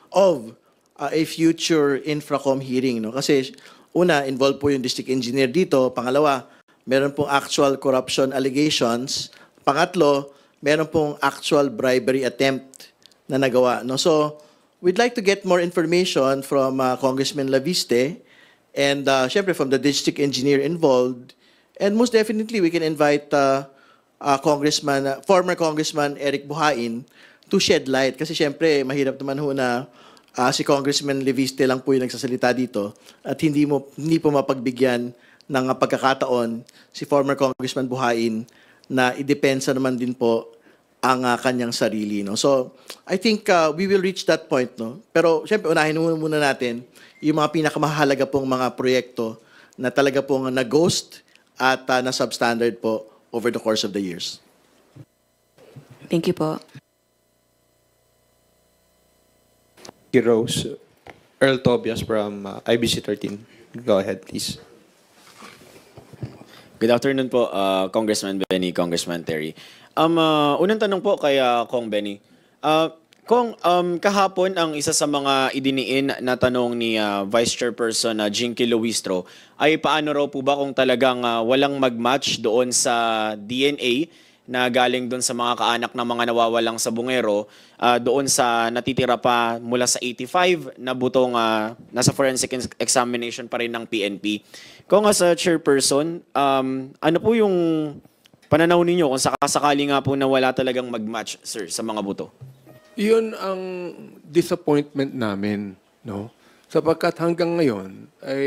of a future Infracom hearing, no? Kasi una, involved po yung district engineer dito. Pangalawa, meron pong actual corruption allegations. Pangatlo, meron pong actual bribery attempt na nagawa. No? So, we'd like to get more information from Congressman Laviste and syempre from the district engineer involved. And most definitely, we can invite former Congressman Eric Buhain to shed light. Kasi syempre, mahirap naman ho na si Congressman Leviste lang po yung nagsasalita dito at hindi po mapagbigyan ng pagkakataon si former Congressman Buhain na idepensa naman din po ang kanyang sarili. No? So, I think we will reach that point. No? Pero syempre, unahin muna natin yung mga pinakamahalaga pong mga proyekto na talaga pong na-ghost at na-substandard po over the course of the years. Thank you po. Rose, Earl Tobias from IBC 13. Go ahead, please. Good afternoon po, Congressman Benny, Congressman Terry. Unang tanong po kay Kong Benny. Kong, kahapon ang isa sa mga idiniin na tanong ni Vice Chairperson Jinky Luistro ay paano raw po ba kung talagang walang mag-match doon sa DNA na galing doon sa mga kaanak ng mga nawawalang sabungero, doon sa natitira pa mula sa 85 na butong nasa forensic examination pa rin ng PNP. Kung as a chairperson, ano po yung pananaw ninyo kung sakasakali nga po na wala talagang mag-match, sir, sa mga buto? Iyon ang disappointment namin, no? Sapagkat hanggang ngayon ay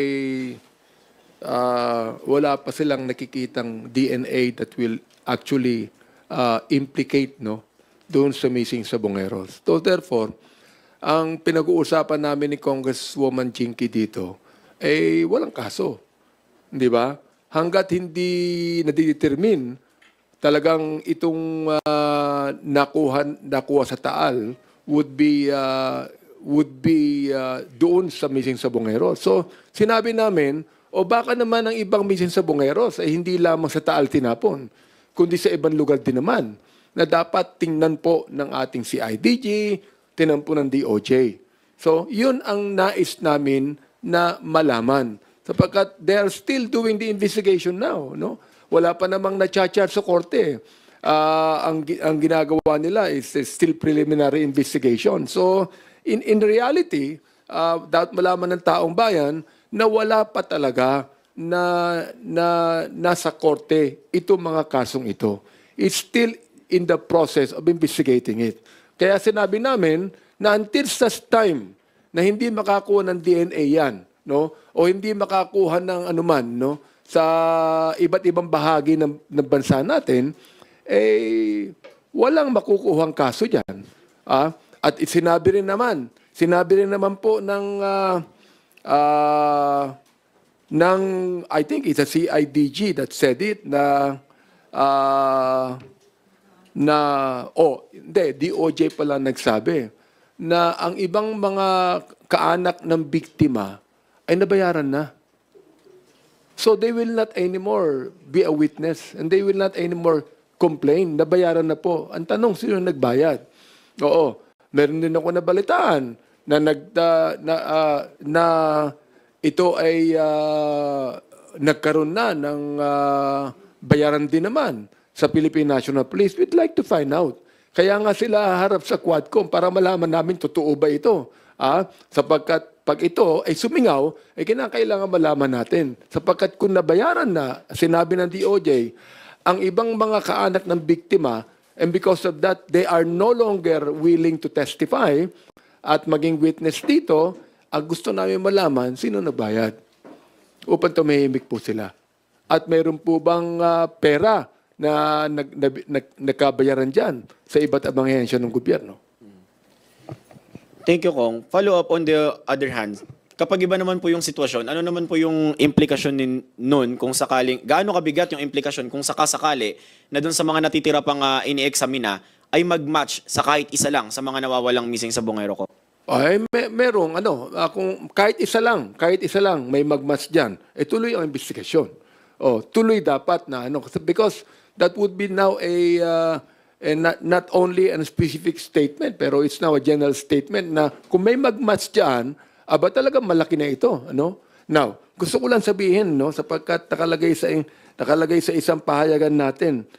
wala pa silang nakikitang DNA that will actually implicate, no, doon sa missing sabongeros. So therefore, ang pinag-uusapan namin ni Congresswoman Jinky dito ay walang kaso. Di ba? Hanggat hindi nadidetermine talagang itong nakuha sa Taal would be doon sa missing sabongeros. So sinabi namin, o baka naman ang ibang missing sabongeros ay hindi lamang sa Taal tinapon, kundi sa ibang lugar din naman na dapat tingnan po ng ating CIDG, tingnan po ng DOJ. So, yun ang nais namin na malaman. Sapagkat they are still doing the investigation now. No? Wala pa namang na-charge sa korte. Ang ginagawa nila is still preliminary investigation. So, in reality, dapat malaman ng taong bayan na wala pa talaga na nasa korte itong mga kasong ito. It's still in the process of investigating it. Kaya sinabi namin na until such time na hindi makakuha ng DNA yan, no? O hindi makakuha ng anuman, no? Sa iba't ibang bahagi ng bansa natin, eh, walang makukuhang kaso dyan. At sinabi rin naman po ng I think it's a CIDG that said it DOJ pala nagsabi na ang ibang mga kaanak ng biktima ay nabayaran na. So they will not anymore be a witness and they will not anymore complain. Nabayaran na po. Ang tanong, sino nagbayad? Oo, meron din ako nabalitaan na ito ay nagkaroon na ng bayaran din naman sa Philippine National Police. We'd like to find out. Kaya nga sila harap sa Quadcom para malaman namin totoo ba ito. Sapagkat pag ito ay sumingaw, ay kinakailangan malaman natin. Sapagkat kung nabayaran na, sinabi ng DOJ, ang ibang mga kaanak ng biktima, and because of that, they are no longer willing to testify at maging witness dito, ang gusto namin malaman, sino nagbayad? Upang tumahimik po sila. At mayroon po bang pera na nagkabayaran dyan sa iba't ibang ahensya ng gobyerno? Thank you, Kong. Follow up on the other hand, kapag iba naman po yung sitwasyon, ano naman po yung implikasyon nun kung sakaling, gaano kabigat yung implikasyon kung sakasakali na dun sa mga natitira pang ini-examina ay mag-match sa kahit isa lang sa mga nawawalang missing sa bungero ko? Ay, merong kung kahit isa lang may mag-match dyan, tuloy ang investigasyon. Tuloy dapat na because that would be now not only a specific statement, pero it's now a general statement na kung may mag-match dyan, talagang malaki na ito. Now, gusto ko lang sabihin, sapagkat nakalagay sa isang pahayagan natin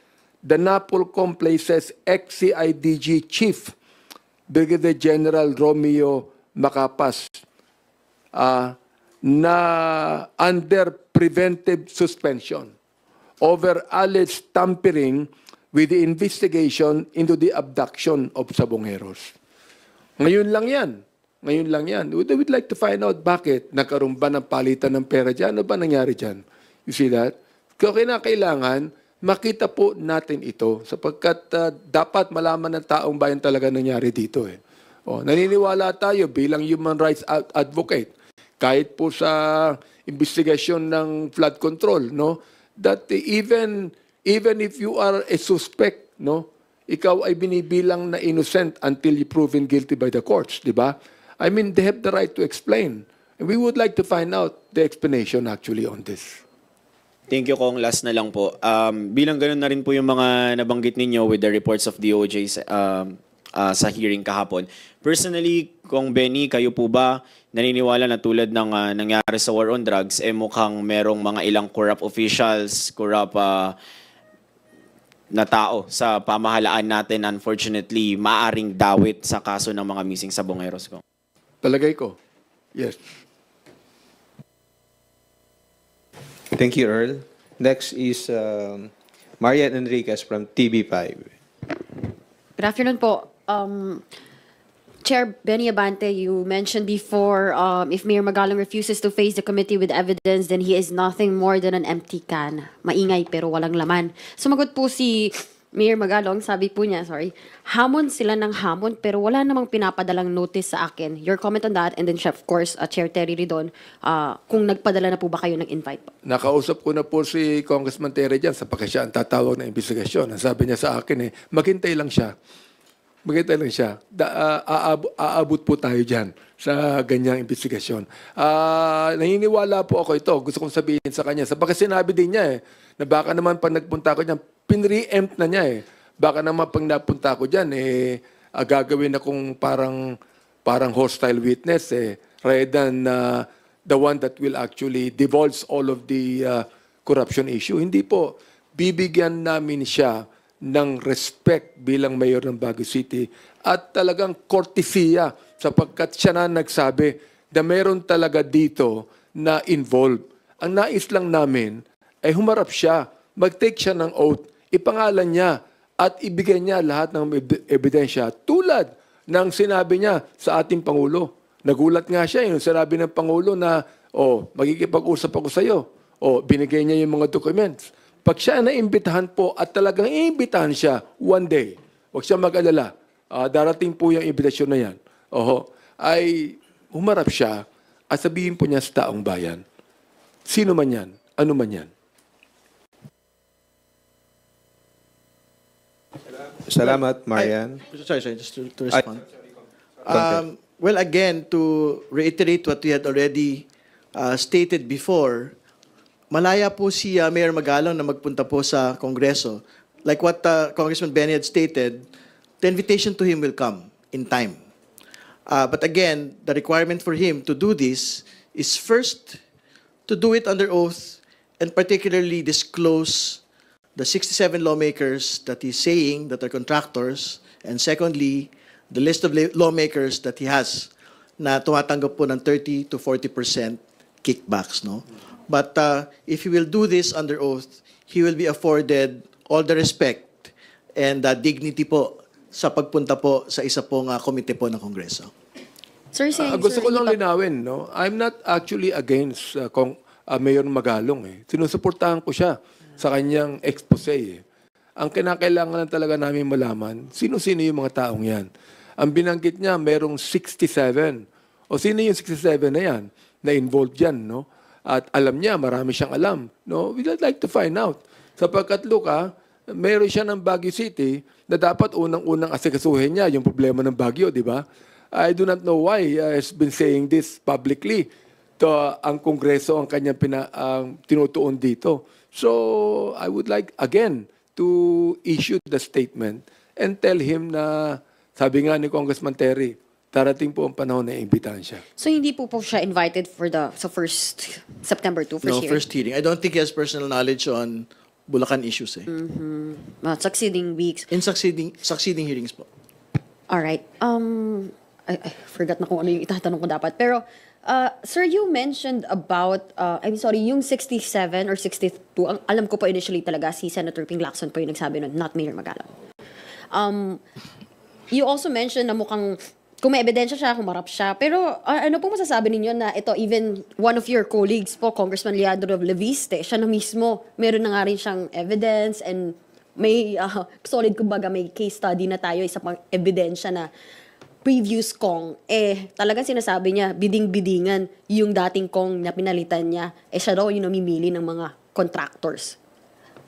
the NAPOLCOM places ex-CIDG Chief Brigadier General Romeo Macapas na under preventive suspension over alleged tampering with the investigation into the abduction of Sabongeros. Ngayon lang yan. Ngayon lang yan. We'd like to find out bakit nagkaroon ba ng palitan ng pera dyan? Ano ba nangyari dyan? You see that? Kaya kailangan makita po natin ito sapagkat dapat malaman ng taong bayan talaga nangyari dito. Naniniwala tayo bilang human rights advocate kahit po sa investigasyon ng flood control, no, that even if you are a suspect, no, ikaw ay binibilang na innocent until you proven guilty by the courts, di ba? I mean, they have the right to explain. And we would like to find out the explanation actually on this. Thank you, Kong. Last na lang po. Bilang ganun na rin po yung mga nabanggit ninyo with the reports of DOJ sa hearing kahapon. Personally, Kong Benny, kayo po ba naniniwala na tulad ng nangyari sa war on drugs, mukhang merong mga ilang corrupt officials, corrupt na tao sa pamahalaan natin, unfortunately, maaring dawit sa kaso ng mga missing Sabongeros, Kong? Palagay ko, yes. Thank you, Earl. Next is Marian Enriquez from TV5. Good afternoon po. Chair Benny Abante, you mentioned before if Mayor Magalong refuses to face the committee with evidence, then he is nothing more than an empty can. Maingay pero walang laman. Sumagot po si Mayor Magalong, sabi po niya, hamon sila ng hamon pero wala namang pinapadalang notice sa akin. Your comment on that, and then of course, Chair Terry Ridon, kung nagpadala na po ba kayo ng invite po? Nakausap ko na po si Congressman Terry dyan sapagkat siya ang tatawag ng investigasyon. Ang sabi niya sa akin maghintay lang siya. Maghintay lang siya. Aabot po tayo dyan sa ganyang investigasyon. Naniniwala po ako ito. Gusto kong sabihin sa kanya. Sapagkat sinabi din niya na baka naman pag nagpunta ko dyan, pinre-empt na niya Baka naman pag napunta ko dyan, gagawin akong parang hostile witness rather than the one that will actually divulge all of the corruption issue. Hindi po. Bibigyan namin siya ng respect bilang mayor ng Baguio City at talagang kortesiya sapagkat siya na nagsabi na meron talaga dito na involved. Ang nais lang namin ay humarap siya, mag-take siya ng oath, ipangalan niya at ibigay niya lahat ng ebidensya tulad ng sinabi niya sa ating Pangulo. Nagulat nga siya yung sinabi ng Pangulo na magkikipag-usap ako sa iyo. Binigay niya yung mga documents. Pag siya naimbitahan po at talagang iimbitahan siya one day, huwag siya mag-alala, darating po yung invitasyon na yan, ay humarap siya at sabihin po niya sa taong bayan, sino man yan, ano man yan. Salamat, Marian. Sorry, just to respond. Well, again, to reiterate what we had already stated before, malaya po si Mayor Magalong na magpunta po sa Kongreso. Like what Congressman Benny had stated, the invitation to him will come in time. But again, the requirement for him to do this is first to do it under oath and particularly disclose the 67 lawmakers that he's saying that are contractors, and secondly, the list of lawmakers that he has na tumatanggap po ng 30 to 40% kickbacks, no? But if he will do this under oath, he will be afforded all the respect and dignity po sa pagpunta po sa isa pong komite po ng Kongreso. Sir, gusto ko lang linawin, no? I'm not actually against Mayor Magalong. Sinusuportahan ko siya sa kanyang expose. Ang kinakailangan lang talaga namin malaman, sino-sino yung mga taong yan. Ang binanggit niya, merong 67. O sino yung 67 na yan na involved yan, no? At alam niya, marami siyang alam. No? We'd like to find out. Sapagkat, meron siya ng Baguio City na dapat unang-unang asikasuhin niya yung problema ng Baguio, di ba? I do not know why he has been saying this publicly. Ang Kongreso ang kanyang tinutuon dito. So, I would like, again, to issue the statement and tell him na, sabi nga ni Congressman Terry, darating po ang panahon na imbitahan siya. So, hindi po siya invited for the first September 2, first hearing? No, first hearing. I don't think he has personal knowledge on Bulacan issues eh. Succeeding weeks. In succeeding hearings po. All right. I forgot na kung ano yung itatanong ko dapat. Pero, sir, you mentioned about, I'm sorry, yung 67 or 62, alam ko po initially talaga si Senator Ping Lacson po yung nagsabi nun, not Mayor Magalong. You also mentioned na mukhang, kung may ebidensya siya, humarap siya. Pero ano po masasabi ninyo na ito, even one of your colleagues po, Congressman Leandro Leviste, siya na mismo, meron na nga rin siyang evidence and may solid, kumbaga, may case study na tayo, isa pang ebidensya na previous Kong, talagang sinasabi niya, biding-bidingan yung dating Kong na pinalitan niya, siya daw yung namimili ng mga contractors.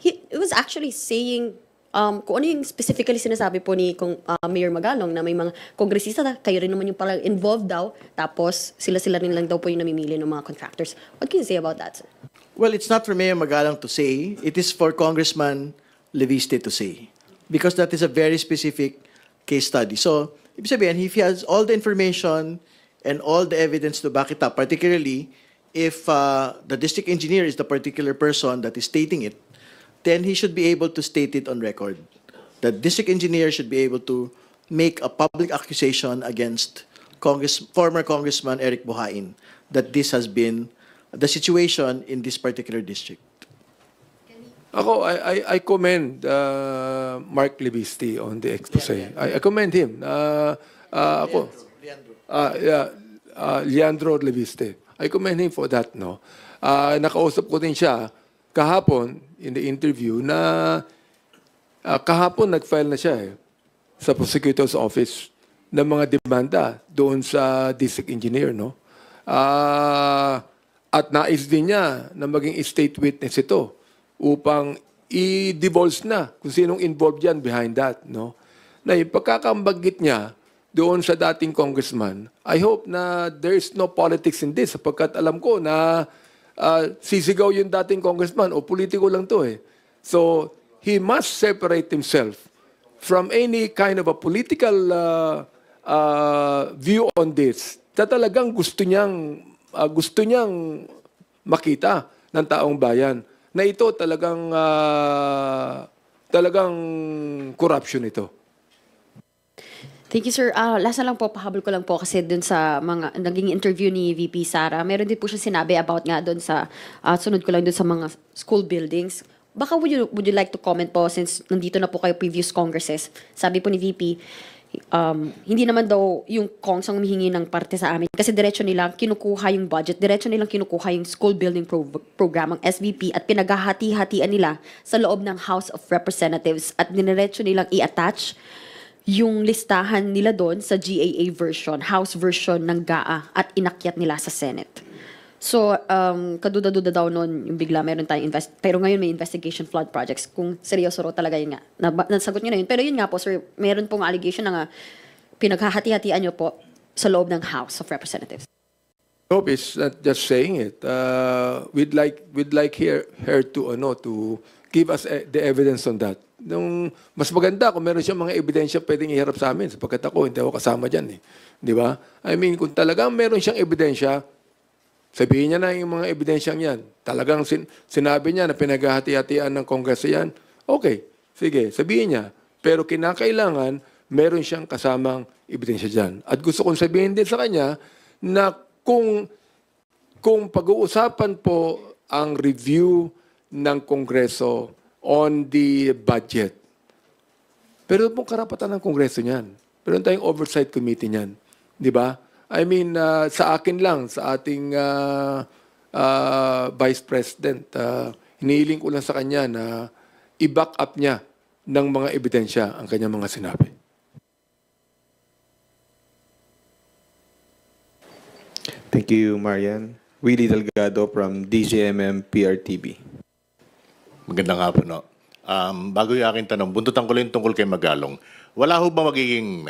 It was actually saying, kung ano yung specifically sinasabi po ni Mayor Magalong na may mga kongresista na kayo rin naman yung parang involved daw, tapos sila-sila rin lang daw po yung namimili ng mga contractors. What can you say about that, sir? Well, it's not for Mayor Magalong to say. It is for Congressman Leviste to say. Because that is a very specific case study. So, ibig sabihin, if he has all the information and all the evidence to back it up, particularly if the district engineer is the particular person that is stating it, then he should be able to state it on record. The district engineer should be able to make a public accusation against former Congressman Eric Buhain that this has been the situation in this particular district. Ako, I commend Mark Leviste on the expose. I commend him. Leandro Leviste. I commend him for that, no? Nakausap ko din siya kahapon in the interview na kahapon nag-file na siya sa prosecutor's office ng mga demanda doon sa district engineer, no? At nais din niya na maging state witness ito upang i-divulge na kung sinong involved yan behind that, no? Na yung pagkakambanggit niya doon sa dating congressman, I hope na there is no politics in this sapagkat alam ko na sisigaw yung dating congressman o politiko lang to eh. So, he must separate himself from any kind of a political view on this. Talagang gusto niyang makita ng taong bayan na ito talagang corruption ito. Thank you, sir. Last na lang po, pahabol ko lang po kasi dun sa mga naging interview ni VP Sara, meron din po siya sinabi about nga dun sa, sunod ko lang dun sa mga school buildings. Baka would you like to comment po since nandito na po kayo previous congresses? Sabi po ni VP, hindi naman daw yung Kongs ang humihingi ng parte sa amin kasi diretso nilang kinukuha yung budget, diretso nilang kinukuha yung school building program ang SVP at pinaghahati-hatian nila sa loob ng House of Representatives at diretso nilang i-attach yung listahan nila doon sa GAA version, House version ng GAA at inakyat nila sa Senate. So, kaduda-duda daw noon yung bigla meron tayong pero ngayon may investigation flood projects. Kung seryoso raw talaga yun nga. Nasagot nyo na yun. Pero yun nga po, sir, meron pong allegation na nga pinaghahati-hatian nyo po sa loob ng House of Representatives. I hope it's not just saying it. We'd like her to give us the evidence on that. Nung mas maganda kung meron siyang mga ebidensya pwedeng iharap sa amin sapagkat ako hindi ako kasama diyan eh. Di ba? I mean, kung talagang meron siyang ebidensya, sabihin niya na yung mga ebidensyang yan. Talagang sinabi niya na pinaghahati-hatian ng Kongreso yan. Okay, sige, sabihin niya. Pero kinakailangan meron siyang kasamang ebidensya dyan. At gusto kong sabihin din sa kanya na kung pag-uusapan po ang review ng Kongreso on the budget. Pero pong karapatan ng Kongreso niyan. Pero tayong oversight committee niyan. Di ba? I mean, sa akin lang, sa ating Vice President, hinihiling ko lang sa kanya na i-back up niya ng mga ebidensya ang kanyang mga sinabi. Thank you, Marian. Willie Delgado from DZMM PRTV. Magandang hapon, no? Bago yung aking tanong, buntutan ko lang tungkol kay Magalong. Wala ho ba magiging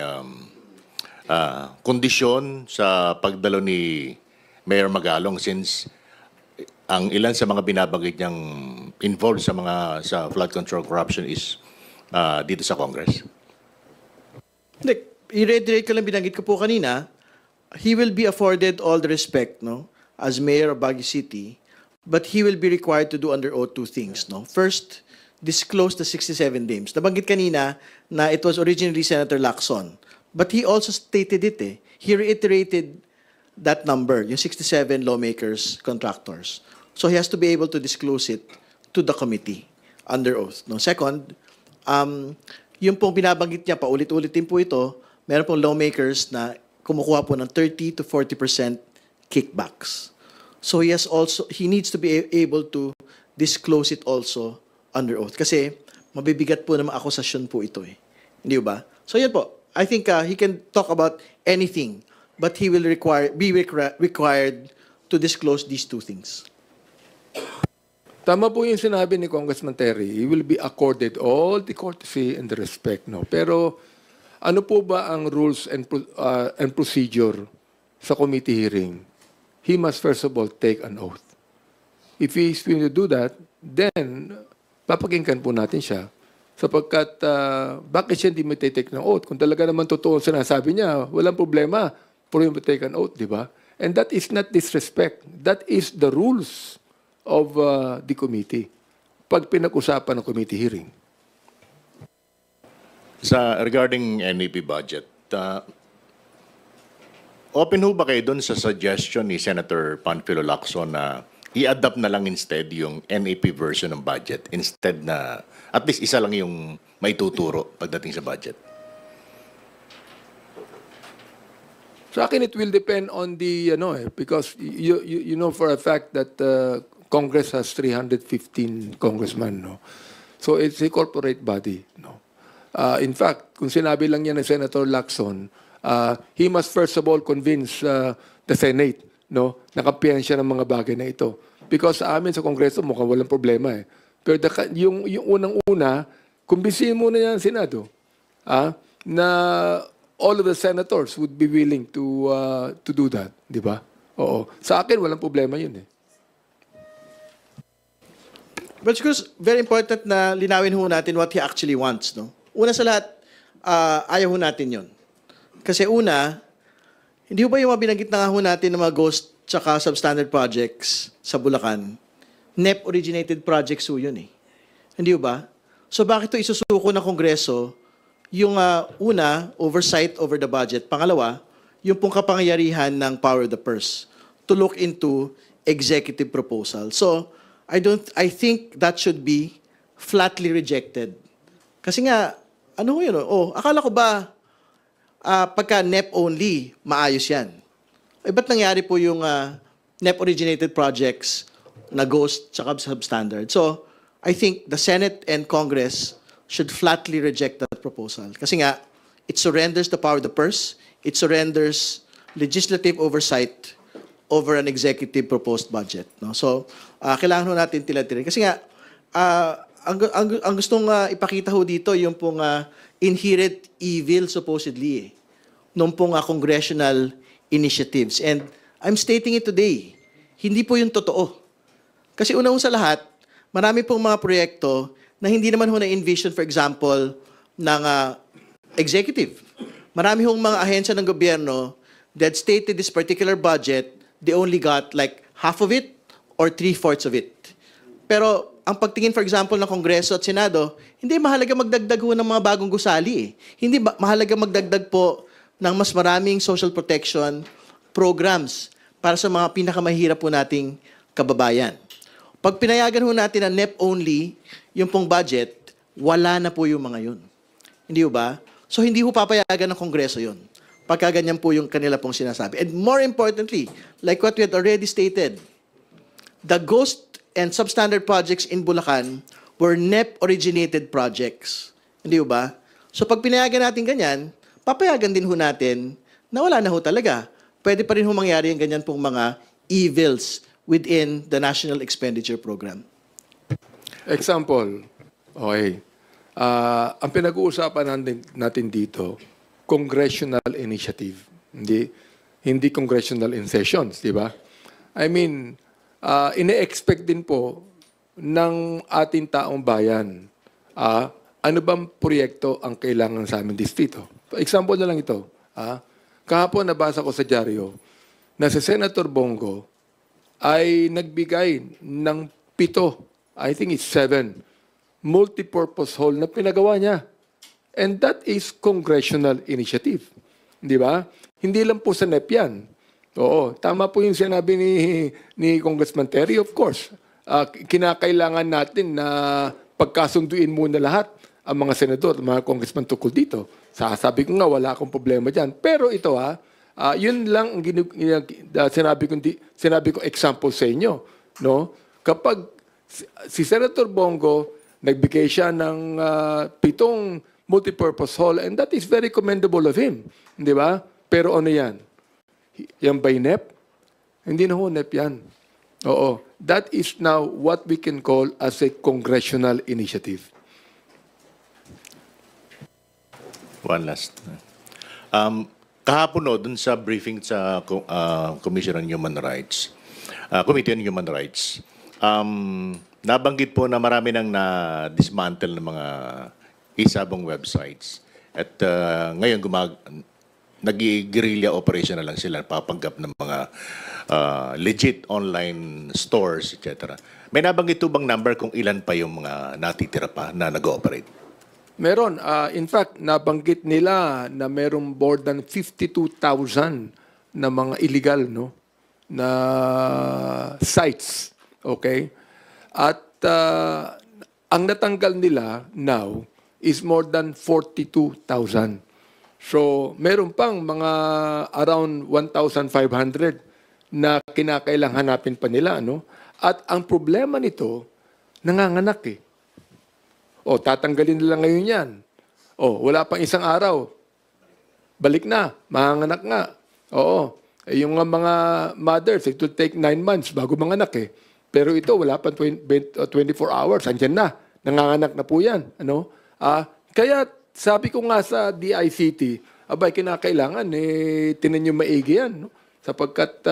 kondisyon sa pagdalo ni Mayor Magalong since ang ilan sa mga binabanggit niyang involved sa flood control corruption is dito sa Congress? I-reiterate ko lang binanggit ko po kanina, he will be afforded all the respect, no, as mayor of Baguio City, but he will be required to do under oath two things, no. First, disclose the 67 names. Nabanggit kanina na it was originally Senator Lacson. But he also stated it eh. He reiterated that number, yung 67 lawmakers, contractors. So he has to be able to disclose it to the committee under oath. No? Second, yung pong binabanggit niya, paulit-ulit din po ito, meron pong lawmakers na kumukuha po ng 30 to 40% kickbacks. So he needs to be able to disclose it also under oath. Kasi mabibigat po ng mga akusasyon po ito eh. Hindi ba? So yan po. I think he can talk about anything, but he will be required to disclose these two things. Tama po yung sinabi ni Congressman Terry. He will be accorded all the courtesy and the respect. No? Pero ano po ba ang rules and procedure sa committee hearing? He must first of all take an oath. If he is going to do that, then papakinggan po natin siya. Sapagkat bakit siya hindi mag-take ng oath? Kung talaga naman totoo ang sinasabi niya, walang problema for him to take an oath, di ba? And that is not disrespect. That is the rules of the committee pag pinag-usapan ng committee hearing. Regarding NEP budget, open ho ba kayo doon sa suggestion ni Senator Panfilo Lacson na i-adapt na lang instead yung NEP version ng budget instead na at least isa lang yung may tuturo pagdating sa budget? Sa akin, it will depend on the, because you know for a fact that Congress has 315 congressmen, no? So it's a corporate body, no? In fact, kung sinabi lang niya ng Senator Lacson, he must first of all convince the Senate, no? Nakapiyan siya ng mga bagay na ito. Because sa amin sa Kongreso, mukhang walang problema eh. Pero yung unang-una, kumbisihin muna niya ang Senado, na all of the senators would be willing to do that, di ba? Oo. Sa akin, walang problema yun eh. But siguro, very important na linawin ho natin what he actually wants, no? Una sa lahat, ayaw ho natin yun. Kasi una, hindi ho ba yung mga binanggit na nga ho natin ng mga ghost tsaka substandard projects sa Bulacan, NEP-originated projects ho yun eh. Hindi ho ba? So bakit ito isusuko ng Kongreso? Yung una, oversight over the budget. Pangalawa, yung pong kapangyarihan ng power of the purse to look into executive proposal. So, I think that should be flatly rejected. Kasi nga, ano yun? Akala ko ba pagka NEP only, maayos yan? Ba't nangyari po yung NEP-originated projects na ghost tsaka substandard? So, I think the Senate and Congress should flatly reject that proposal. Kasi nga, it surrenders the power of the purse, it surrenders legislative oversight over an executive proposed budget. No? So, kailangan ho natin tila-tila. Kasi nga, ang gustong ipakita ho dito, yung pong inherent evil supposedly, nung pong congressional initiatives. And I'm stating it today, hindi po yung totoo. Kasi una sa lahat, marami pong mga proyekto na hindi naman ho na-envision, for example, ng executive. Marami hong mga ahensya ng gobyerno that stated this particular budget, they only got like half of it or 3/4 of it. Pero ang pagtingin, for example, ng Kongreso at Senado, hindi mahalaga magdagdag ho ng mga bagong gusali. Hindi mahalaga magdagdag po ng mas maraming social protection programs para sa mga pinakamahirap po nating kababayan. Pag pinayagan ho natin na NEP only, yung pong budget, wala na po yung mga yun. Hindi ho ba? So hindi ho papayagan ng Kongreso yun. Pagka ganyan po yung kanila pong sinasabi. And more importantly, like what we had already stated, the ghost and substandard projects in Bulacan were NEP-originated projects. Hindi ho ba? So pag pinayagan natin ganyan, papayagan din ho natin na wala na ho talaga. Pwede pa rin ho mangyari yung ganyan pong mga evils within the National Expenditure Program. Example, okay. Ang pinag-uusapan natin dito, congressional initiative. Hindi congressional in sessions, di ba? I mean, ine-expect din po ng ating taong bayan, ano bang proyekto ang kailangan sa aming distrito? Example na lang ito. Kahapon nabasa ko sa dyaryo na si Senator Bongo ay nagbigay ng 7, I think it's 7, multipurpose hall na pinagawa niya. And that is congressional initiative. Di ba? Hindi lang po sa NEP yan. Oo, tama po yung sinabi ni Congressman Terry, of course. Kinakailangan natin na pagkasunduin muna lahat ang mga senador, mga congressman tukol dito. Sabi ko nga, wala akong problema dyan. Pero ito yun lang ang sinabi ko example sa inyo. No? Kapag si Senator Bongo, nagbigay siya ng 7 multipurpose hall, and that is very commendable of him. Di ba? Pero ano yan? Yan ba NEP? Hindi na ho NEP yan. Oo. That is now what we can call as a congressional initiative. One last. Kahapon dun sa briefing sa Commission on Human Rights, Committee on Human Rights, nabanggit po na marami nang na-dismantle ng mga isabong websites. At ngayon nag-guerrilla operation na lang sila, papanggap ng mga legit online stores, etc. May nabanggit po bang number kung ilan pa yung mga natitira pa na nag-ooperate? Meron. In fact, nabanggit nila na merong more than 52,000 na mga illegal na sites. Okay? At ang natanggal nila now is more than 42,000. So, meron pang mga around 1,500 na kinakailangan hanapin pa nila. At ang problema nito, nanganganak eh. Tatanggalin nila ngayon yan. Wala pang isang araw. Balik na. Manganganak nga. Yung mga mothers, it will take 9 months bago manganak eh. Pero ito, wala pang 24 hours. Andyan na. Nanganganak na po yan. Kaya sabi ko nga sa DICT, kinakailangan, tinan nyo maigi yan. Sapagkat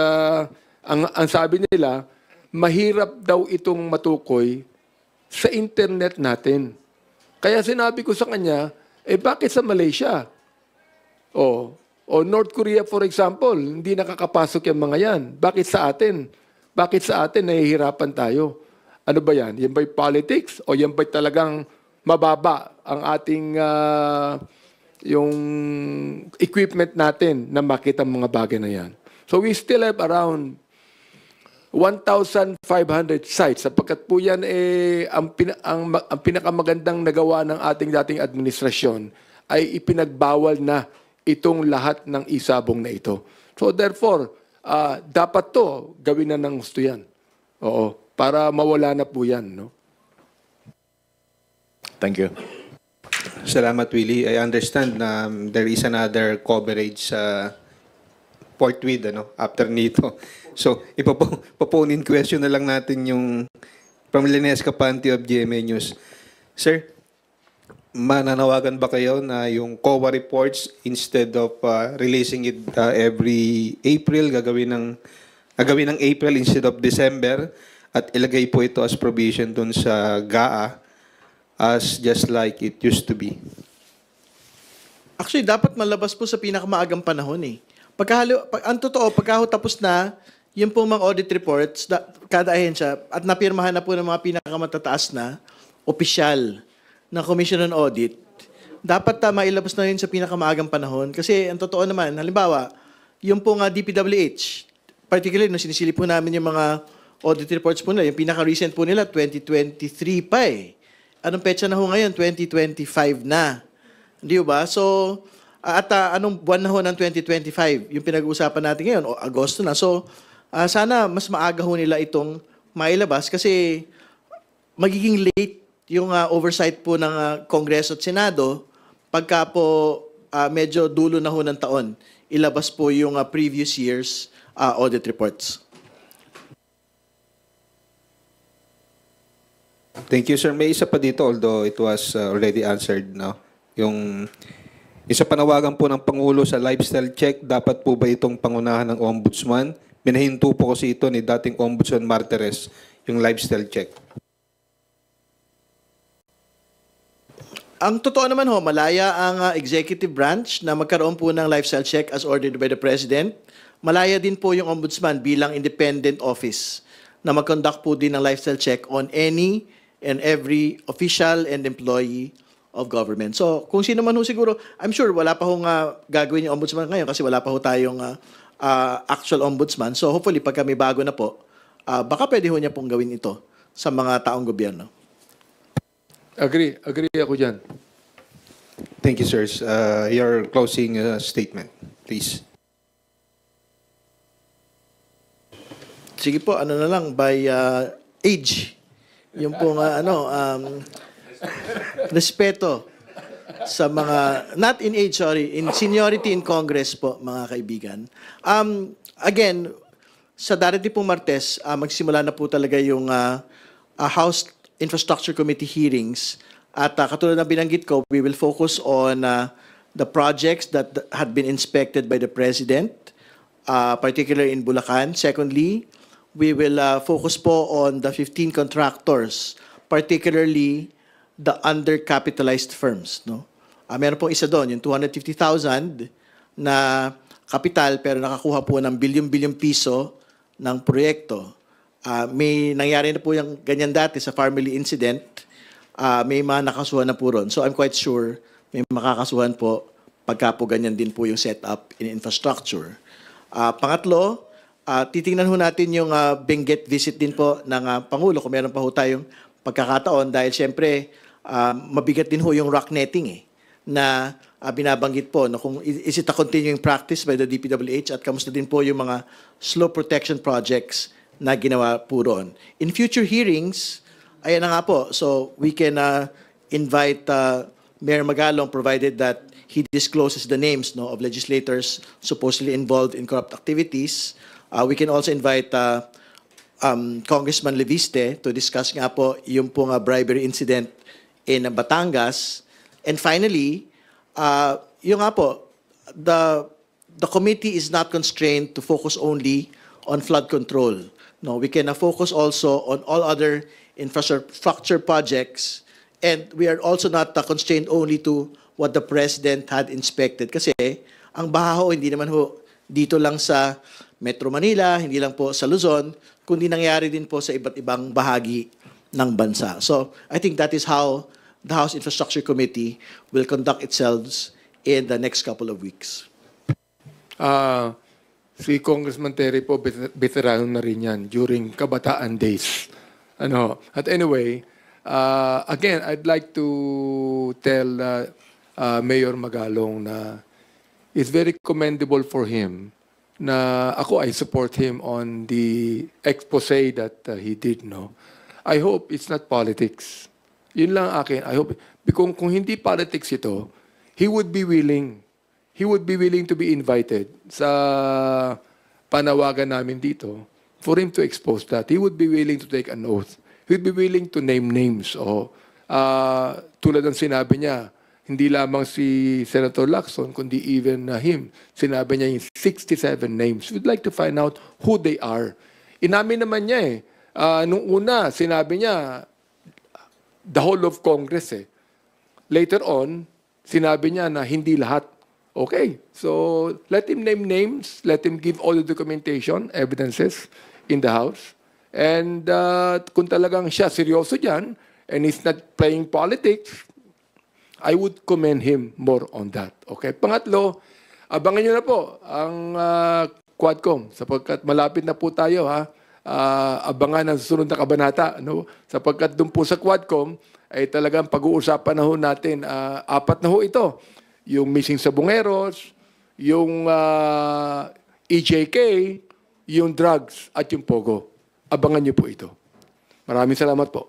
ang sabi nila, mahirap daw itong matukoy sa internet natin. Kaya sinabi ko sa kanya, bakit sa Malaysia? North Korea, for example, hindi nakakapasok yung mga yan. Bakit sa atin? Bakit sa atin nahihirapan tayo? Ano ba yan? Yan ba'y politics? O yan ba'y talagang mababa ang ating yung equipment natin na makita ang mga bagay na yan? So we still have around 1,500 sites sapagkat po yan ang pinakamagandang nagawa ng ating dating administrasyon ay ipinagbawal na itong lahat ng isabong na ito. So therefore, dapat to gawin na ng gusto yan. Para mawala na po yan. Thank you. Salamat, Willie. I understand na there is another coverage sa Port Reid after nito. So, ipoponin question na lang natin yung from Lines Capante of GMA News. Sir, mananawagan ba kayo na yung COA reports, instead of releasing it every April, gagawin ng April instead of December, at ilagay po ito as provision dun sa GAA as just like it used to be? Actually, dapat malabas po sa pinakamaagang panahon eh. Ang totoo, tapos na, yung pong mga audit reports, kada ahensya, at napirmahan na po ng mga pinakamatataas na opisyal ng Commission on Audit, dapat mailabas na yun sa pinakamaagang panahon. Kasi ang totoo naman, halimbawa, yung pong DPWH, particularly nung sinisilip po namin yung mga audit reports po nila, yung pinaka-recent po nila, 2023 pa eh. Anong petsa na ho ngayon? 2025 na. Hindi ba? So, anong buwan na ho ng 2025? Yung pinag-uusapan natin ngayon, Agosto na. So, sana mas maaga ho nila itong mailabas kasi magiging late yung oversight po ng Kongreso at Senado pagka po medyo dulo na ho ng taon. Ilabas po yung previous year's audit reports. Thank you, sir. May isa pa dito, although it was already answered. Yung isa panawagan po ng Pangulo sa lifestyle check, dapat po ba itong pangunahan ng Ombudsman? Minahinto po kasi ito ni dating Ombudsman Martires, yung lifestyle check. Ang totoo naman malaya ang executive branch na magkaroon po ng lifestyle check as ordered by the President. Malaya din po yung Ombudsman bilang independent office na mag-conduct po din ng lifestyle check on any and every official and employee of government. So kung sino man ho siguro, I'm sure wala pa hong gagawin yung ombudsman ngayon kasi wala pa ho tayong actual ombudsman. So hopefully pag kami bago na po, baka pwede ho niya pong gawin ito sa mga taong gobyerno. Agree ako dyan. Thank you, sirs. Your closing statement, please. Sige po, ano na lang, by age. Yung pong respeto sa mga, not in age, sorry, in seniority in Congress po, mga kaibigan. Again, sa darating pong Martes, magsimula na po talaga yung House Infrastructure Committee hearings. At katulad na binanggit ko, we will focus on the projects that had been inspected by the President, particularly in Bulacan. Secondly, we will focus po on the 15 contractors, particularly the undercapitalized firms. No? Meron pong isa doon, yung 250,000 na kapital pero nakakuha po ng bilyon-bilyon piso ng proyekto. May nangyari na po yung ganyan dati sa family incident. May mga nakasuhan na po ron. So I'm quite sure may makakasuhan po pagka po ganyan din po yung setup in infrastructure. Pangatlo, titingnan ho natin yung Benguet visit din po ng Pangulo kung meron pa ho tayong pagkakataon dahil siyempre mabigat din ho yung rock netting na binabanggit po. No, kung is it a continuing practice by the DPWH at kamusta din po yung mga slope protection projects na ginawa po roon. In future hearings, ayan na nga po, so we can invite Mayor Magalong provided that he discloses the names of legislators supposedly involved in corrupt activities. We can also invite Congressman Leviste to discuss nga po yung pong bribery incident in Batangas. And finally, yung nga po, the committee is not constrained to focus only on flood control. No, we can focus also on all other infrastructure projects, and we are also not constrained only to what the President had inspected. Kasi ang baha ho, hindi naman ho dito lang sa Metro Manila, hindi lang po sa Luzon, kundi nangyari din po sa iba't ibang bahagi ng bansa. So I think that is how the House Infrastructure Committee will conduct itself in the next couple of weeks. Si Congressman Terry po, veterano na rin yan during kabataan days. At anyway, again, I'd like to tell Mayor Magalong na it's very commendable for him na ako, I support him on the expose that he did. No? I hope it's not politics. Yun lang akin. I hope, because kung hindi politics ito, he would be willing to be invited sa panawagan namin dito for him to expose that. He would be willing to take an oath. He would be willing to name names. Tulad ng sinabi niya, hindi lamang si Senator Lacson, kundi even him. Sinabi niya yung 67 names. We'd like to find out who they are. Inamin naman niya nung una, sinabi niya, the whole of Congress Later on, sinabi niya na hindi lahat. Okay, so let him name names, let him give all the documentation, evidences in the House. And kung talagang siya seryoso dyan, and he's not playing politics, I would commend him more on that. Okay, pangatlo, abangan nyo na po ang Quadcom sapagkat malapit na po tayo abangan ang susunod na kabanata. No? Sapagkat doon po sa Quadcom ay talagang pag-uusapan na ho natin, 4 na ho ito. Yung missing sa Bungeros, yung EJK, yung drugs at yung Pogo. Abangan niyo po ito. Maraming salamat po.